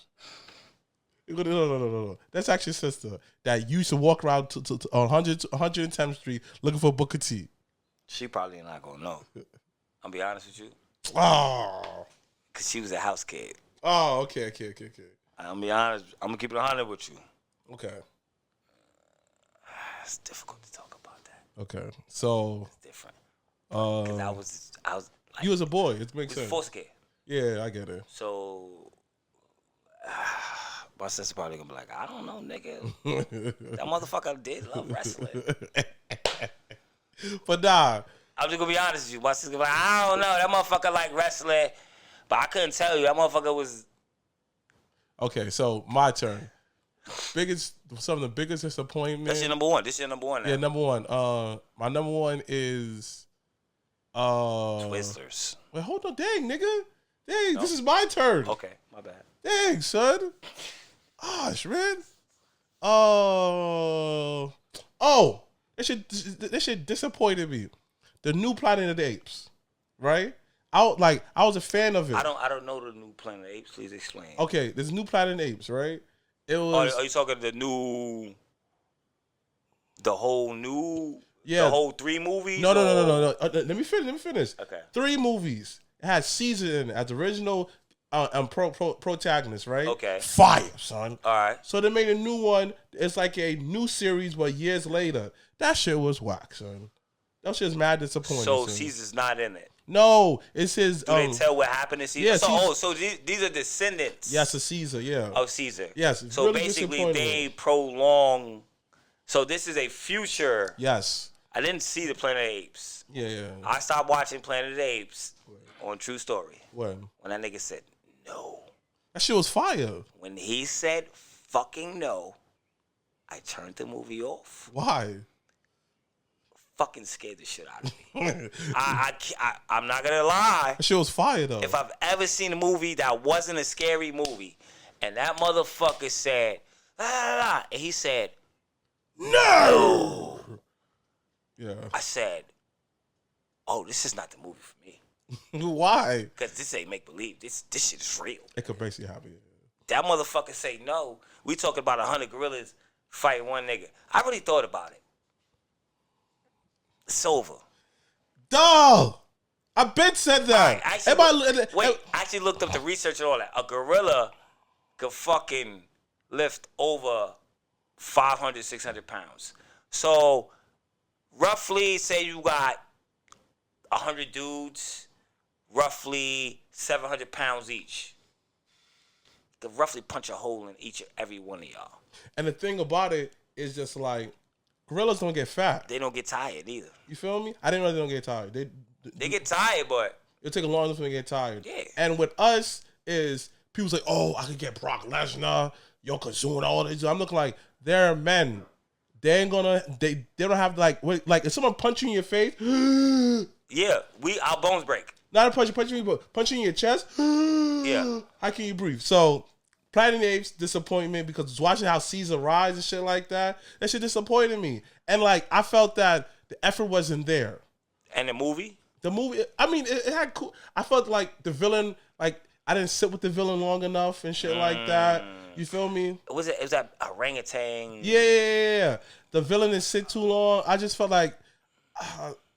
No. That's actually your sister that used to walk around on 110th Street looking for Booker T. She probably not going to know. I'll be honest with you. Oh. Because she was a house kid. Oh, okay. I'll be honest. I'm going to keep it 100 with you. Okay. It's difficult to talk about that. Okay. So. It's different. Because I was like, you was a boy. It makes sense. Foster kid. Yeah, I get it. So. My sister probably going to be like, I don't know, nigga. That motherfucker did love wrestling. But nah. I'm just going to be honest with you. My sister going to be like, I don't know. That motherfucker like wrestling. But I couldn't tell you. That motherfucker was... Okay, so my turn. some of the biggest disappointments. That's your number one. This is your number one now. Yeah, number one. My number one is Twizzlers. Wait, hold on, dang, nigga. Dang, This is my turn. Okay, my bad. Dang, son. Gosh, man. Oh, this shit disappointed me. The new Planet of the Apes, right? I was a fan of it. I don't know the new Planet of the Apes. Please explain. Okay, this new Planet of the Apes, right? It was. Are you talking the whole 3 movies? No. Let me finish. Okay. 3 movies. It had Caesar in it as the original protagonist, right? Okay. Fire, son. All right. So they made a new one. It's like a new series, but years later. That shit was whack, son. That shit's mad disappointing. So son. Caesar's not in it. No, it's his. Do they tell what happened to Caesar? Yeah, So these are descendants. Yes, of Caesar. Yeah. Of Caesar. Yes. So really basically, they prolong. So this is a future. Yes. I didn't see the Planet of the Apes. Yeah. I stopped watching Planet of the Apes on True Story When that nigga said no. that shit was fire. When he said fucking no, I turned the movie off. Why? Fucking scared the shit out of me. I'm not gonna lie. That shit was fire though. If I've ever seen a movie that wasn't a scary movie, and that motherfucker said, la, la, la, and he said, no. Yeah. I said, oh, this is not the movie for me. Why? Because this ain't make believe. This shit is real. It could basically happen. That motherfucker say no. We talking about 100 gorillas fighting one nigga. I really thought about it. It's over. Dog! I been said that. I actually looked up the research and all that. A gorilla could fucking lift over 500, 600 pounds. So, roughly, say you got 100 dudes, roughly 700 pounds each. You could roughly punch a hole in every one of y'all. And the thing about it is just like, gorillas don't get fat. They don't get tired either. You feel me? I didn't know they don't get tired. They get tired, but it'll take a long time for them to get tired. Yeah. And with us is people say, "Oh, I could get Brock Lesnar, Yokozuna, all this." I'm looking like they're men. They ain't gonna. They don't have like if someone punch you in your face. yeah, our bones break. Not a punching you, but punching in your chest. Yeah. How can you breathe? So, Planet of the Apes disappointment because watching how Caesar rise and shit like that. That shit disappointed me. And like I felt that the effort wasn't there. And the movie? The movie, I mean, it had cool. I felt like the villain, like I didn't sit with the villain long enough and shit like that. You feel me? Was that orangutan? Yeah. The villain didn't sit too long. I just felt like,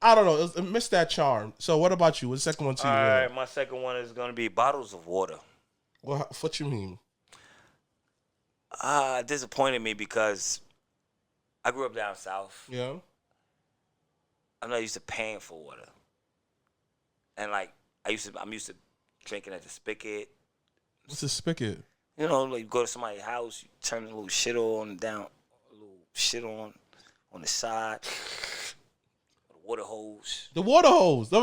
I don't know, it missed that charm. So what about you? What's the second one to you? All right, my second one is gonna be bottles of water. What you mean? Disappointed me because I grew up down south. Yeah. I'm not used to paying for water. And like I'm used to drinking at the spigot. What's a spigot? You know, like you go to somebody's house, you turn a little shit on down, a little shit on the side. The water hose. The water hose. The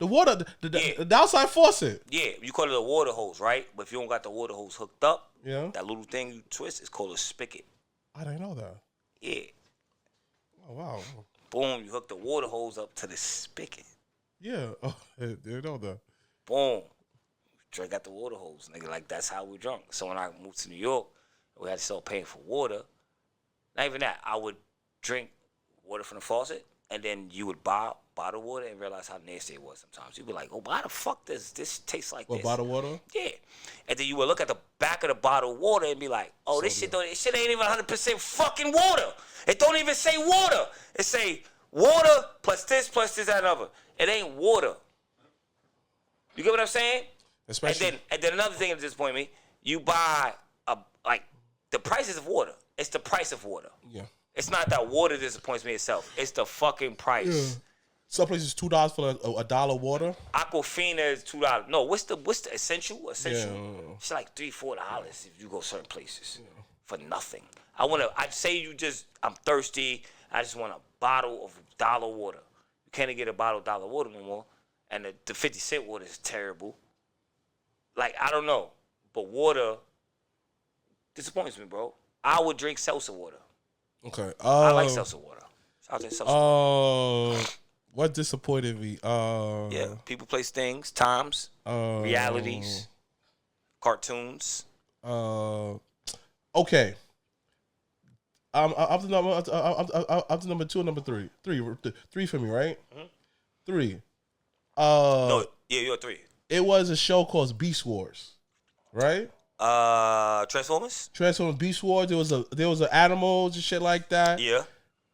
water. The outside faucet. Yeah, you call it a water hose, right? But if you don't got the water hose hooked up, yeah, that little thing you twist is called a spigot. I didn't know that. Yeah. Oh wow. Boom, you hook the water hose up to the spigot. Yeah. Oh, I didn't know that. Boom. Drink out the water hose, nigga. Like, that's how we drunk. So when I moved to New York, we had to start paying for water. Not even that. I would drink water from the faucet, and then you would buy bottled water and realize how nasty it was sometimes. You'd be like, oh, why the fuck does this taste like this? Bottled water? Yeah. And then you would look at the back of the bottled water and be like, oh, this shit ain't even 100% fucking water. It don't even say water. It say water plus this, that, and other. It ain't water. You get what I'm saying? Especially. And then another thing that disappointed me, you buy the prices of water. It's the price of water. Yeah. It's not that water disappoints me itself. It's the fucking price. Yeah. Some places $2 for a dollar water. Aquafina is $2. No, what's the essential? Yeah. It's like $3-4 if you go certain places for nothing. I'd say I'm thirsty. I just want a bottle of dollar water. You can't get a bottle of dollar water no more. And the 50-cent water is terrible. Like, I don't know. But water disappoints me, bro. I would drink seltzer water. Okay. I like seltzer water. Shout out to seltzer water. What disappointed me? Yeah, people place things, times, realities, cartoons. Okay. Up to number 2 and number 3. Three for me, right? Mm-hmm. 3. No, yeah, you're 3. It was a show called Beast Wars, right? Transformers. Beast Wars. There was animals and shit like that. Yeah.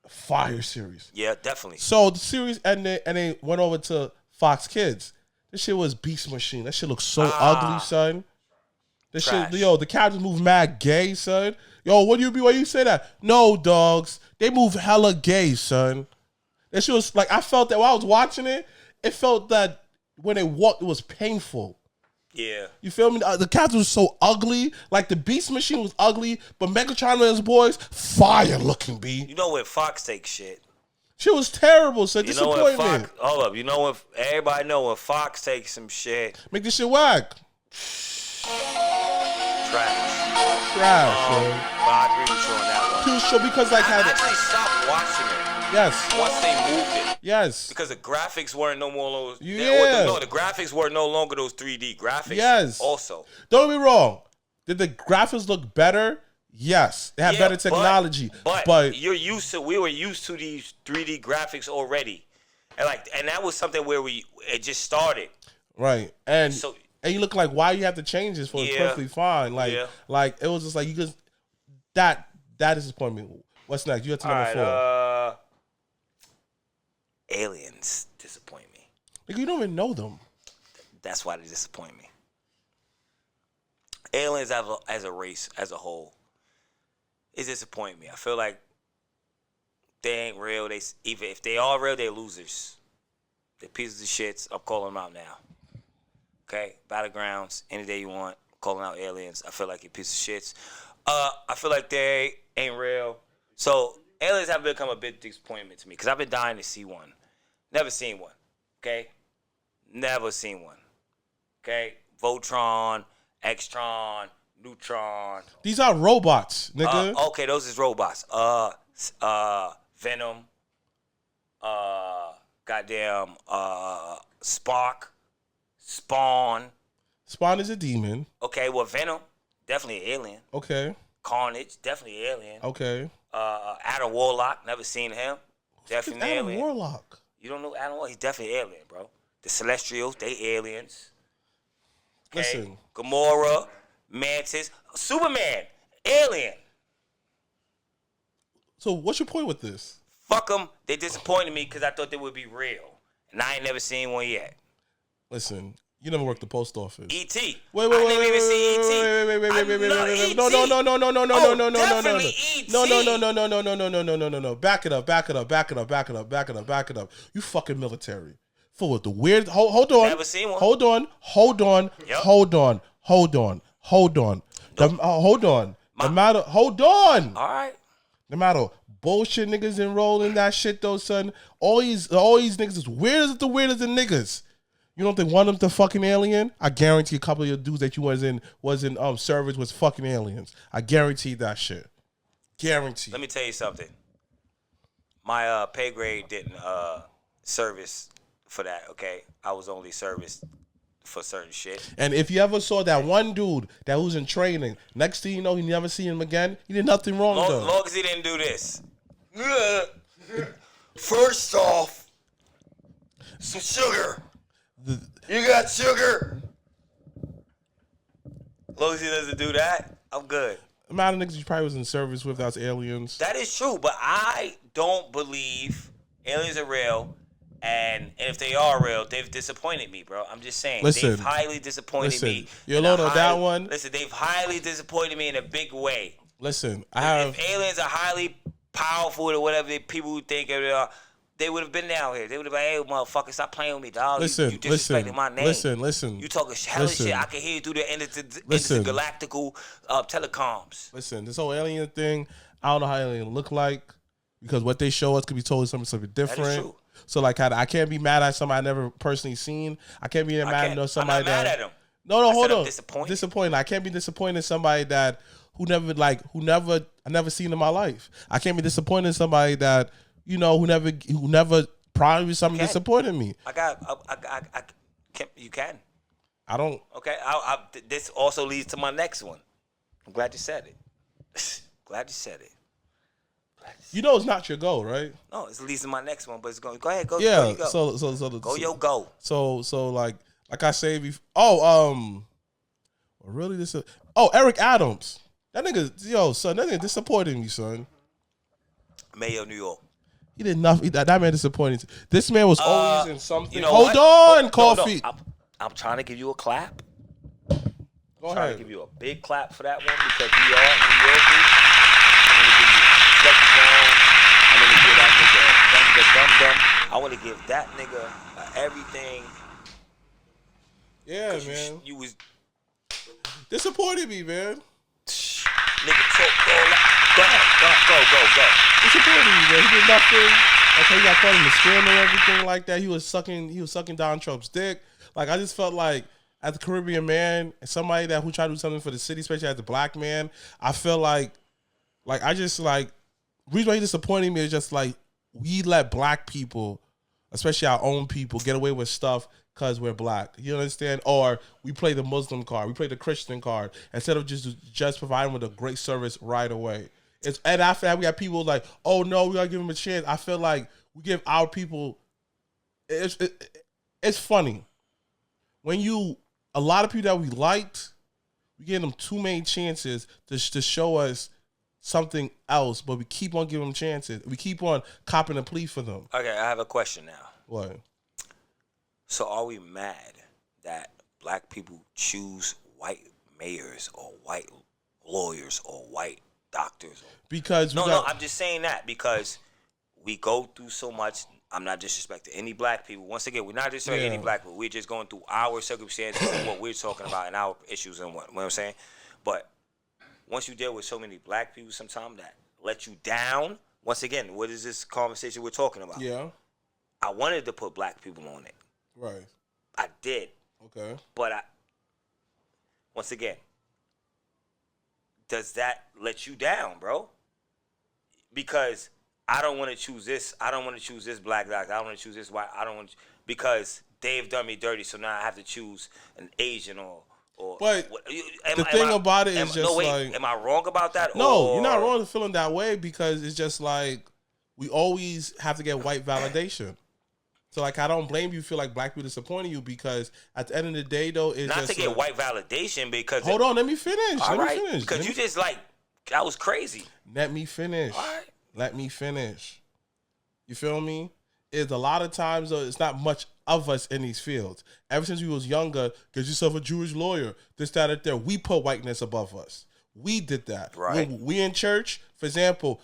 Fire series. Yeah, definitely. So the series ended and they went over to Fox Kids. This shit was Beast Machine. That shit looked so ugly, son. This Trash. shit, the characters move mad gay, son. Yo, why you say that? No, dogs. They move hella gay, son. That shit was like, I felt that while I was watching it, it felt that when they walked, it was painful. Yeah. You feel me? The character was so ugly. Like the Beast Machine was ugly, but Megatron and his boys, fire looking, B. You know when Fox takes shit. Shit was terrible, so You know when Fox, hold up. You know when everybody know when Fox takes some shit. Make this shit whack. Trash, man. But I agree with you on that one. Too sure because like I had actually stopped watching it. Yes. Once they moved it. Yes. Because the graphics weren't no more those. Yeah. The graphics were no longer those 3D graphics. Yes. Also. Don't get me wrong. Did the graphics look better? Yes. They had better technology. But we were used to these 3D graphics already. And that was something where it just started. Right. And you look like, why you have to change this for it's perfectly fine. Like it was just like you just that disappointed me. What's next? You got to number 4. Aliens disappoint me. Nigga, you don't even know them. That's why they disappoint me. Aliens as a race, as a whole, it disappoint me. I feel like they ain't real. Even if they are real, they're losers. They're pieces of shits. I'm calling them out now. Okay? Battlegrounds, any day you want. I'm calling out aliens. I feel like you're pieces of shits. I feel like they ain't real. So aliens have become a big disappointment to me because I've been dying to see one. Never seen one. Okay? Never seen one. Okay? Voltron, Extron, Neutron. These are robots, nigga. Okay, those is robots. Venom. Goddamn. Spark. Spawn. Spawn is a demon. Okay, well, Venom, definitely an alien. Okay. Carnage, definitely an alien. Okay. Adam Warlock, never seen him. Definitely an alien. Adam Warlock. You don't know Adam Warlock? He's definitely an alien, bro. The Celestials, they aliens. Okay? Listen. Gamora, Mantis, Superman, alien. So what's your point with this? Fuck them. They disappointed me because I thought they would be real. And I ain't never seen one yet. Listen, you never worked the post office. E.T. Wait. I never even seen E.T. No. Back it up. You fucking military. For what the weird? Hold on. Never seen one. Hold on. Hold on. Yep. Hold on. Hold on. Hold on. All right. No matter bullshit niggas enrolled in that shit though, son. All these niggas is weird as the weirdest of niggas. You don't think one of them the fucking alien? I guarantee a couple of your dudes that you was in service was fucking aliens. I guarantee that shit. Guarantee. Let me tell you something. My pay grade didn't service for that, okay? I was only serviced for certain shit. And if you ever saw that one dude that was in training, next thing you know, you never see him again, he did nothing wrong though. Long as he didn't do this. First off, some sugar. You got sugar. As long as he doesn't do that, I'm good. The amount of niggas you probably was in service with that's aliens. That is true, but I don't believe aliens are real. And if they are real, they've disappointed me, bro. I'm just saying. Listen, they've highly disappointed me. You alone on that one? Listen, they've highly disappointed me in a big way. Listen, if aliens are highly powerful or whatever people who think they are, they would have been down here. They would have been, hey, motherfucker, stop playing with me, dog. You disrespecting my name. Listen. You talking hella shit. I can hear you through the intergalactical telecoms. Listen, this whole alien thing, I don't know how alien look like because what they show us could be totally something different. That is true. So like, I can't be mad at somebody I never personally seen. I can't be mad at somebody I'm not mad at him. No, hold on. Disappointed. Disappointed. I can't be disappointed in somebody that I never seen in my life. I can't be disappointed in somebody that who never probably something disappointed me. I can't. You can. I don't. Okay. This also leads to my next one. I'm glad you said it. Glad you said it. You know it's not your goal, right? No, it leads to my next one, but it's going. Go ahead. Go. Yeah. Go. Go. Go. So like I say before. Really this? Eric Adams. That nigga, son. That nigga disappointed me, son. Mayor of New York. He did nothing. That man disappointed. This man was always in something. You know Hold on, Kofi. No. I'm trying to give you a clap. Go I'm ahead. trying to give you a big clap for that one because we are New Yorkers. I'm gonna give you a second down. I'm gonna give that nigga I want to give that nigga everything. Yeah, man. You was disappointed me, man. nigga talk all that. Go. Disappointed me, man. He did nothing. Okay, he got caught in the scandal and everything like that. He was sucking Donald Trump's dick. Like I just felt like as a Caribbean man, somebody who tried to do something for the city, especially as a black man, I feel like I just like reason why he disappointed me is just like we let black people, especially our own people, get away with stuff because we're black. You understand? Or we play the Muslim card, we play the Christian card instead of just providing with a great service right away. And after that, we have people like, oh no, we gotta give them a chance. I feel like we give our people. It's funny when a lot of people that we liked, we give them too many chances to show us something else, but we keep on giving them chances. We keep on copping a plea for them. Okay, I have a question now. What? So are we mad that black people choose white mayors or white lawyers or white doctors? Because no, I'm just saying that because we go through so much. I'm not disrespecting any black people. Once again, we're not disrespecting any black people. We're just going through our circumstances and what we're talking about and our issues and what I'm saying. But once you deal with so many black people sometimes that let you down, once again, what is this conversation we're talking about? Yeah. I wanted to put black people on it. Right. I did. Okay. But once again, does that let you down, bro? Because I don't want to choose this. I don't want to choose this black doctor. I don't want to choose this white. I don't want to, because they've done me dirty. So now I have to choose an Asian or. But the thing about it is just like, am I wrong about that? No, you're not wrong for feeling that way because it's just like we always have to get white validation. So like I don't blame you. Feel like black people disappointing you because at the end of the day though, it's not just to get white validation because. Hold on, let me finish. All right, because you just like that was crazy. Let me finish. All right. Let me finish. You feel me? It's a lot of times though, it's not much of us in these fields. Ever since we was younger, get yourself a Jewish lawyer, this, that, and there. We put whiteness above us. We did that. Right. We in church, for example,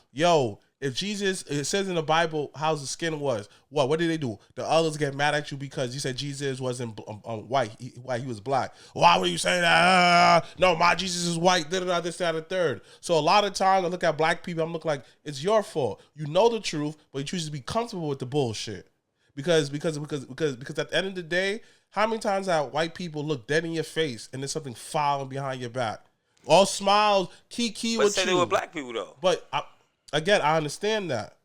if Jesus, it says in the Bible how the skin was. What did they do? The others get mad at you because you said Jesus wasn't white. He was black. Why would you say that? No, my Jesus is white. This, that, and third. So a lot of times I look at black people, I'm looking like it's your fault. You know the truth, but you choose to be comfortable with the bullshit. Because at the end of the day, how many times have white people look dead in your face and there's something foul behind your back? All smiles, kiki with you. But say they were black people though. But again, I understand that.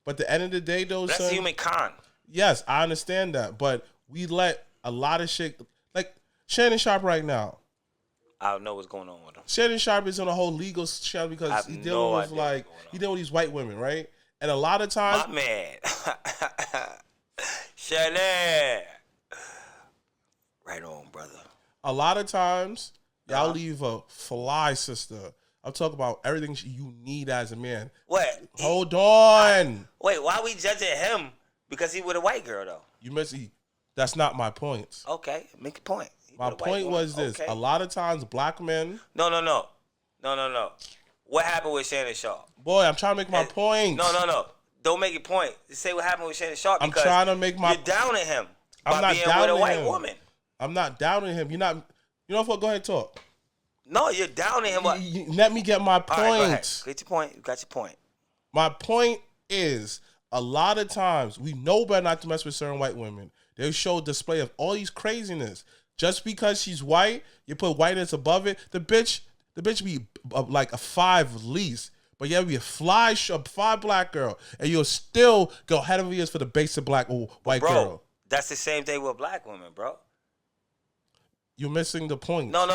But at the end of the day, though, that's humankind. Yes, I understand that. But we let a lot of shit, like Shannon Sharp right now. I don't know what's going on with him. Shannon Sharp is on a whole legal channel because he's dealing with he's dealing with these white women, right? And a lot of times, my man, Shannon, right on, brother. A lot of times, y'all leave a fly sister. I'm talking about everything you need as a man. What? Hold on. Wait, why are we judging him because he with a white girl though? You must see. That's not my point. Okay, make a point. My point was this: a lot of times, black men. No. What happened with Shannon Sharp? Boy, I'm trying to make my point. No. Don't make your point. Just say what happened with Shannon Sharp. I'm trying to make my. You're downing him. I'm not being downing with a white him. woman. I'm not downing him. You're not. You know what? Go ahead and talk. No, you're downing him. Let me get my point. All right, go ahead. Get your point. You got your point. My point is, a lot of times we know better not to mess with certain white women. They show a display of all these craziness. Just because she's white, you put whiteness above it. The bitch be like a 5 least. But you have to be a fly black girl, and you'll still go head over ears for the basic black or white girl. That's the same thing with black women, bro. You're missing the point. No.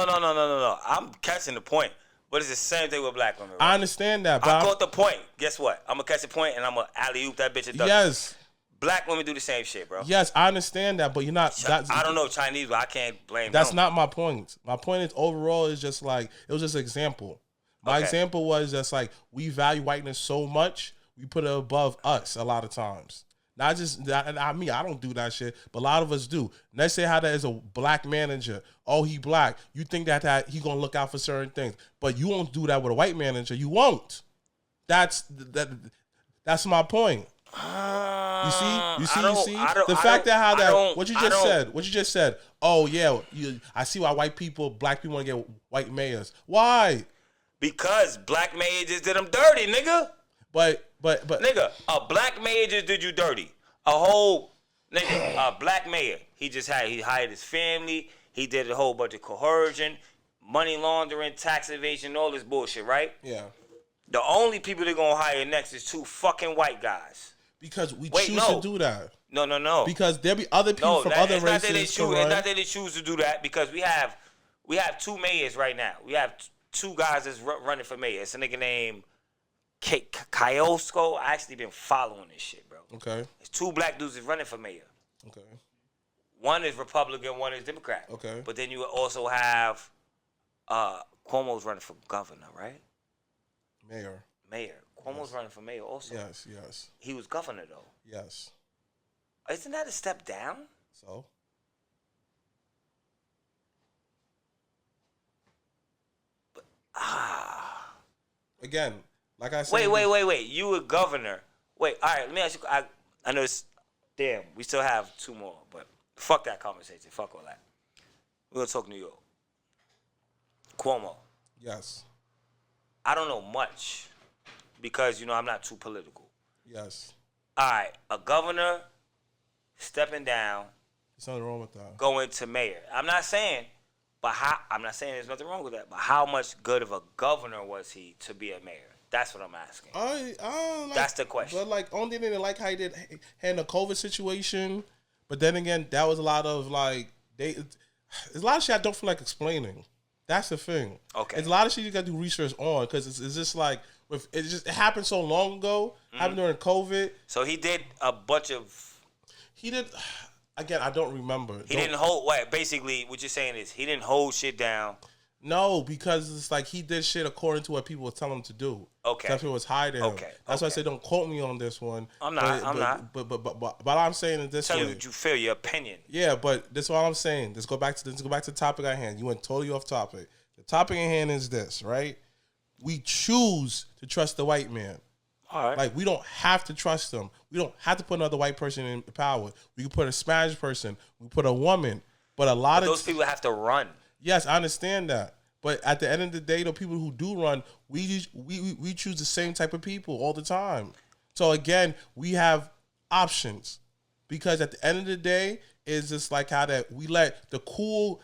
I'm catching the point. But it's the same thing with black women, bro. I understand that, but I caught the point. Guess what? I'm going to catch the point, and I'm going to alley-oop that bitch. Yes. Black women do the same shit, bro. Yes, I understand that, but you're not. I don't know Chinese, but I can't blame That's them. not my point. My point is overall is just like, it was just an example. My example was just like, we value whiteness so much, we put it above us a lot of times. Not just that, I mean, I don't do that shit, but a lot of us do. Let's say how that is a black manager. Oh, he black. You think that he gonna look out for certain things, but you won't do that with a white manager. You won't. That's my point. You see. The fact that what you just said. Oh yeah, I see why black people want to get white mayors. Why? Because black mayor just did them dirty, nigga. But nigga, a black mayor just did you dirty. A whole nigga, a black mayor. He hired his family. He did a whole bunch of coercion, money laundering, tax evasion, all this bullshit, right? Yeah. The only people they're gonna hire next is 2 fucking white guys. Because we choose to do that. No. Because there'll be other people from other races. It's not that they choose to do that, because we have 2 mayors right now. We have 2 guys that's running for mayor. It's a nigga named Kiosko. I actually been following this shit, bro. Okay. It's 2 black dudes that's running for mayor. Okay. One is Republican, one is Democrat. Okay. But then you also have Cuomo's running for governor, right? Mayor. Cuomo's running for mayor also. Yes. He was governor though. Yes. Isn't that a step down? So? Again, like I said. Wait. You a governor. Wait, all right, let me ask you. I know it's, damn, we still have 2 more, but fuck that conversation. Fuck all that. We're going to talk New York. Cuomo. Yes. I don't know much because, I'm not too political. Yes. All right, a governor stepping down. There's nothing wrong with that. Going to mayor. I'm not saying there's nothing wrong with that, but how much good of a governor was he to be a mayor? That's what I'm asking. That's the question. But only thing they didn't like how he did handle the COVID situation. But then again, that was a lot of there's a lot of shit I don't feel like explaining. That's the thing. Okay. There's a lot of shit you got to do research on because it's just it happened so long ago. Happened during COVID. So he did a bunch of. He did. Again, I don't remember. Didn't hold. Wait, basically, what you're saying is he didn't hold shit down. No, because it's he did shit according to what people were telling him to do. Okay. That's what was hiding him. Okay. That's why I say don't quote me on this one. I'm not. But I'm saying is this. Tell me what you feel, your opinion. Yeah, but this is what I'm saying. Let's go back to the topic at hand. You went totally off topic. The topic at hand is this, right? We choose to trust the white man. All right. We don't have to trust them. We don't have to put another white person in power. We can put a Spanish person. We put a woman. But those people have to run. Yes, I understand that. But at the end of the day, the people who do run, we choose the same type of people all the time. So again, we have options. Because at the end of the day, it's just how that we let the cool,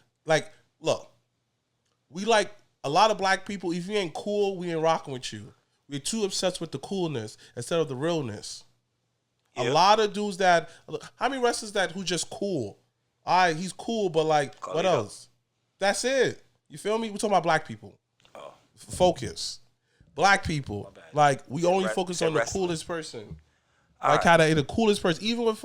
look, we a lot of black people, if you ain't cool, we ain't rocking with you. We're too obsessed with the coolness instead of the realness. Yep. A lot of dudes how many wrestlers who just cool? All right, he's cool, but what else? That's it. You feel me? We're talking about black people. Oh. Focus. Black people. We only focus on the coolest person. How that the coolest person. Even with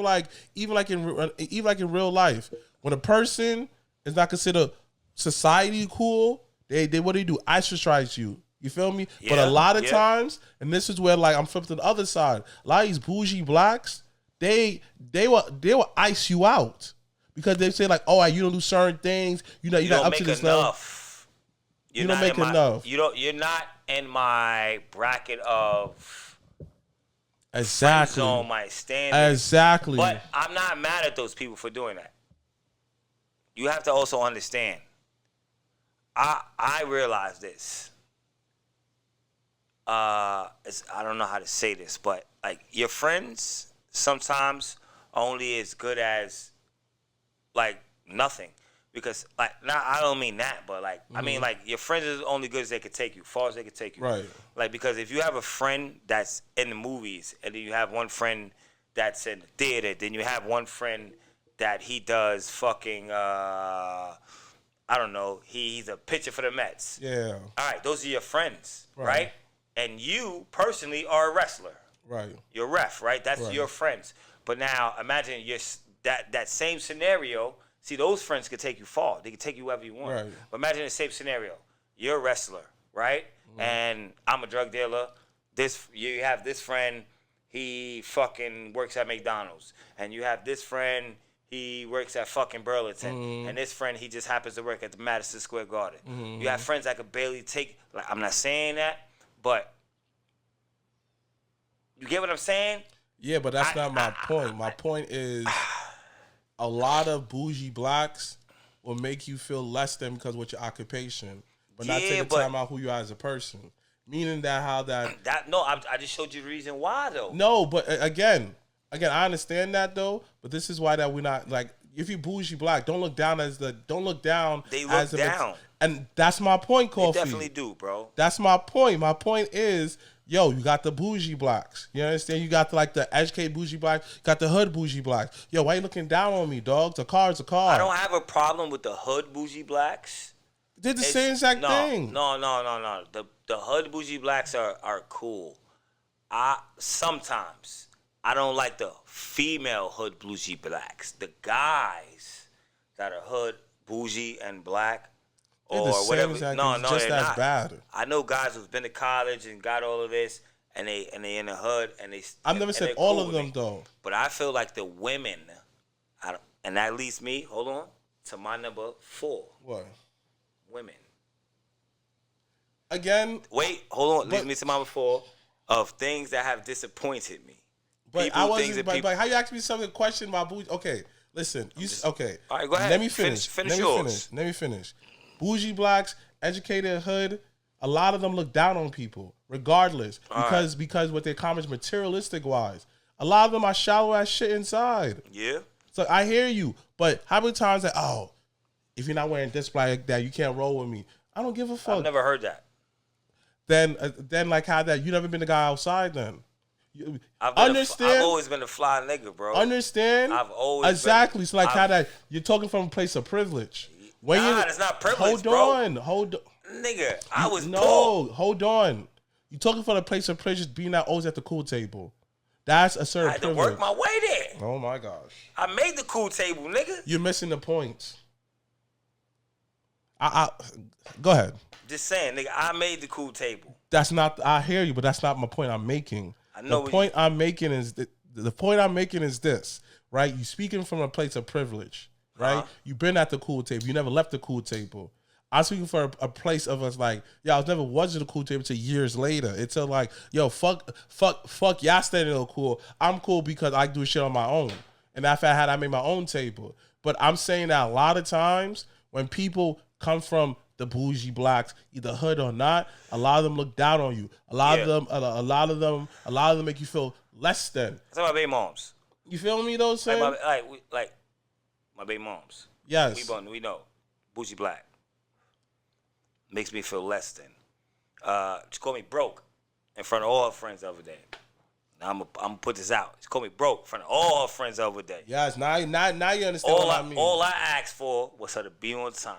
in real life, when a person is not considered society cool, they what do? Ostracize you. You feel me? Yeah, but a lot of times, and this is where I'm flipped to the other side. A lot of these bougie blacks, they will ice you out because they say you don't do certain things. You're not up to this level. You don't make enough. You're not in my bracket of exactly zone, my standard. Exactly. But I'm not mad at those people for doing that. You have to also understand. I realize this. I don't know how to say this, but your friends sometimes only as good as nothing. Because like, now I don't mean that, but like, I mean like your friends is only good as they could take you, far as they could take you. Right. Like, because if you have a friend that's in the movies, and then you have one friend that's in the theater, then you have one friend that he does fucking I don't know, he's a pitcher for the Mets. Yeah. All right, those are your friends, Right. right? And you personally are a wrestler. Right. You're a ref, right? That's Right. your friends. But now imagine that same scenario. See, those friends could take you far. They could take you wherever you want. Right. But imagine the same scenario. You're a wrestler, right? And I'm a drug dealer. You have this friend, he fucking works at McDonald's. And you have this friend, he works at fucking Burlington. And this friend, he just happens to work at the Madison Square Garden. You have friends that could barely take, like, I'm not saying that, but you get what I'm saying? Yeah, but that's not my point. My point is a lot of bougie blacks will make you feel less than because of your occupation, but not Yeah, take the but- time out who you are as a person. Meaning that how that No, I just showed you the reason why, though. no, but again, I understand that though. But this is why that we're not like if you bougie black, don't look down as the don't look down. They look as down. And that's my point, They Kofi. definitely do, bro. That's my point. My point is, yo, you got the bougie blacks. You understand? You got like the educated bougie blacks. You got the hood bougie blacks. Yo, why you looking down on me, dog? The car's a car. I don't have a problem with the hood bougie blacks. Did the same exact thing. No. The hood bougie blacks are cool. Sometimes I don't like the female hood bougie blacks. The guys that are hood bougie and black They're or the same whatever. exact No, thing, just they're as not. bad. I know guys who've been to college and got all of this, and they in the hood and they. I've never and said they're all cool of with them me. though. But I feel like the women, and that leads me. Hold on to my number 4. What? Women. Again, Wait, hold on. Leads But- me to my number 4 of things that have disappointed me. but People, I things wasn't. that But, people- how you ask me something? Question about bougie? Okay, listen. Okay. All right, go ahead. Let me finish. Finish Let me yours. finish. Let me finish. Bougie blacks, educated hood. A lot of them look down on people, regardless, because what they accomplish materialistic wise. A lot of them are shallow as shit inside. Yeah. So I hear you, but how many times that if you're not wearing this like that, you can't roll with me. I don't give a fuck. I've never heard that. Then like how that you never been the guy outside then. I've Understand? always been a fly nigga, bro. Understand? I've always exactly. been- So like how I've- that you're talking from a place of privilege. When Nah, you it's not privilege, hold bro. on, hold on. Nigga, I was no, poor. hold on. You talking from a place of privilege, being that always at the cool table. That's a I certain had to privilege. work my way there. Oh my gosh, I made the cool table, nigga. you're missing the points. I go ahead. Just saying, nigga, I made the cool table. That's not. I hear you, but that's not my point I'm making. I know the what point I'm making is the point I'm making is this, right? You speaking from a place of privilege, right? Uh-huh. You've been at the cool table. You never left the cool table. I'm speaking for a place of us like, yo, I was never was at the cool table until years later. It's a like, yo, fuck, y'all standing there cool. I'm cool because I do shit on my own. And if I made my own table. But I'm saying that a lot of times when people come from the bougie blacks, either hood or not, a lot of them look down on you. A lot of them make you feel less than. That's my baby moms. You feel me though, Sam? Like my baby moms. Yes. We know. Bougie black. Makes me feel less than. She called me broke in front of all her friends the other day. Now I'm gonna put this out. She called me broke in front of all her friends the other day. Yes, now you understand what I mean. All I asked for was her to be on time.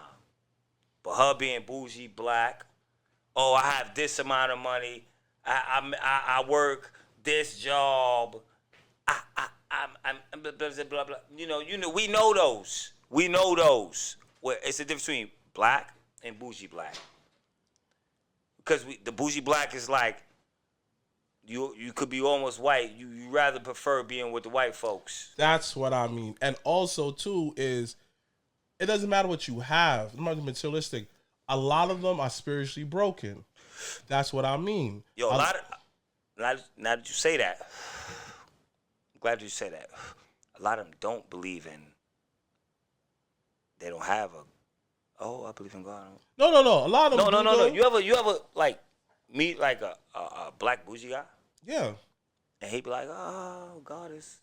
But her being bougie black, I have this amount of money. I work this job. I'm blah, blah, blah, blah. You know, we know those. We know those. Well, it's the difference between black and bougie black. Because the bougie black is like, you could be almost white. You rather prefer being with the white folks. That's what I mean. And also, too, is it doesn't matter what you have. I'm not materialistic. A lot of them are spiritually broken. That's what I mean. Yo, now that you say that, I'm glad you say that. A lot of them don't believe in, they don't have I believe in God. No. A lot of them. No. You ever like meet like a black bougie guy? Yeah. And he be like, oh, God is.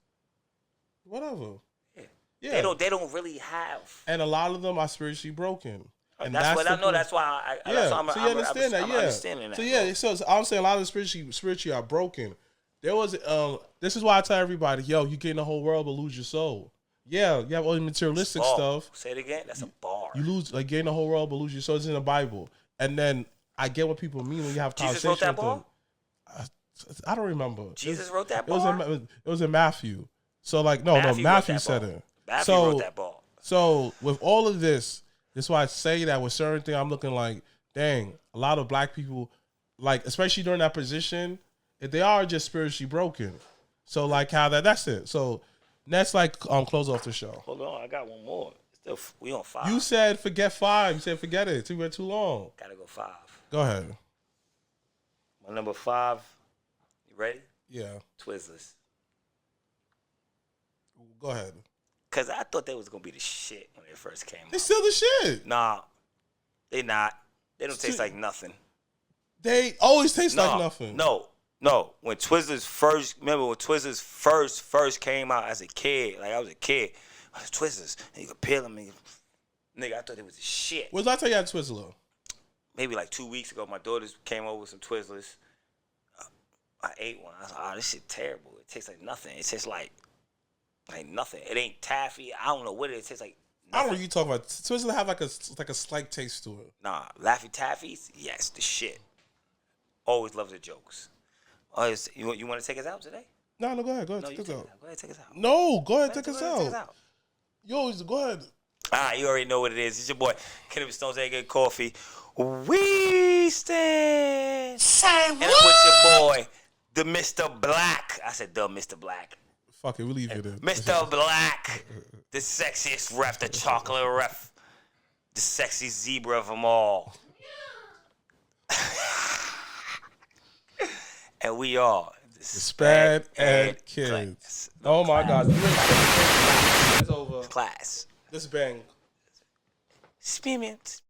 Whatever. Yeah. Yeah. They don't really have. And a lot of them are spiritually broken. And That's what I know. the- That's why I. Yeah, That's why so you understand that, I'm yeah. understanding that. So yeah, so I'm saying a lot of the spiritually are broken. There was, this is why I tell everybody, yo, you gain the whole world but lose your soul. Yeah, you have all the materialistic stuff. Say it again. That's a bar. You lose, like, gain the whole world but lose your soul. It's in the Bible. And then I get what people mean when you have Jesus conversation wrote that with them. bar? I don't remember. Jesus wrote that It was bar? it was in Matthew. So like Matthew wrote said that it. Matthew wrote that bar. So with all of this, that's why I say that with certain things, I'm looking like, dang, a lot of black people, like, especially during that position, if they are just spiritually broken. So like how that's it. So that's like close off the show. Hold on, I got one more. Still, we on 5. You said forget 5. You said forget it. You went too long. Gotta go 5. Go ahead. My number 5. You ready? Yeah. Twizzlers. Go ahead. Cause I thought they was gonna be the shit when they first came It's out. still the shit. Nah, they not. They don't taste like nothing. They always taste like nothing. No. When Twizzlers first, remember when Twizzlers first came out as a kid? Like I was a kid. Oh, the Twizzlers, and you could peel them. Nigga, I thought it was the shit. When's the last time you had Twizzler? Maybe like 2 weeks ago, my daughters came over with some Twizzlers. I ate one. I was like, oh, this shit terrible. It tastes like nothing. It tastes like nothing. It ain't taffy. I don't know what it is. It tastes like nothing. I don't know what you talking about. Twizzler have like a slight taste to it. Nah, Laffy Taffies, yes, the shit. Always love the jokes. You want to take us out today? No, go ahead. No, Take us out. Go ahead, take us out. No, go ahead. Take Go us ahead, take us out. out. Yo, go ahead. You already know what it is. It's your boy, Kennedy Stone's A.K.A. Kofi. Weedston. Say And I'm with your boy, the Mr. Black. I said the Mr. Black. Fuck it, we leave it in. Mr. Black. The sexiest ref, the chocolate ref. The sexy zebra of them all. And we are the Sped and Kids. Class. Oh my God. It's over. Class. This bang. Spearmint.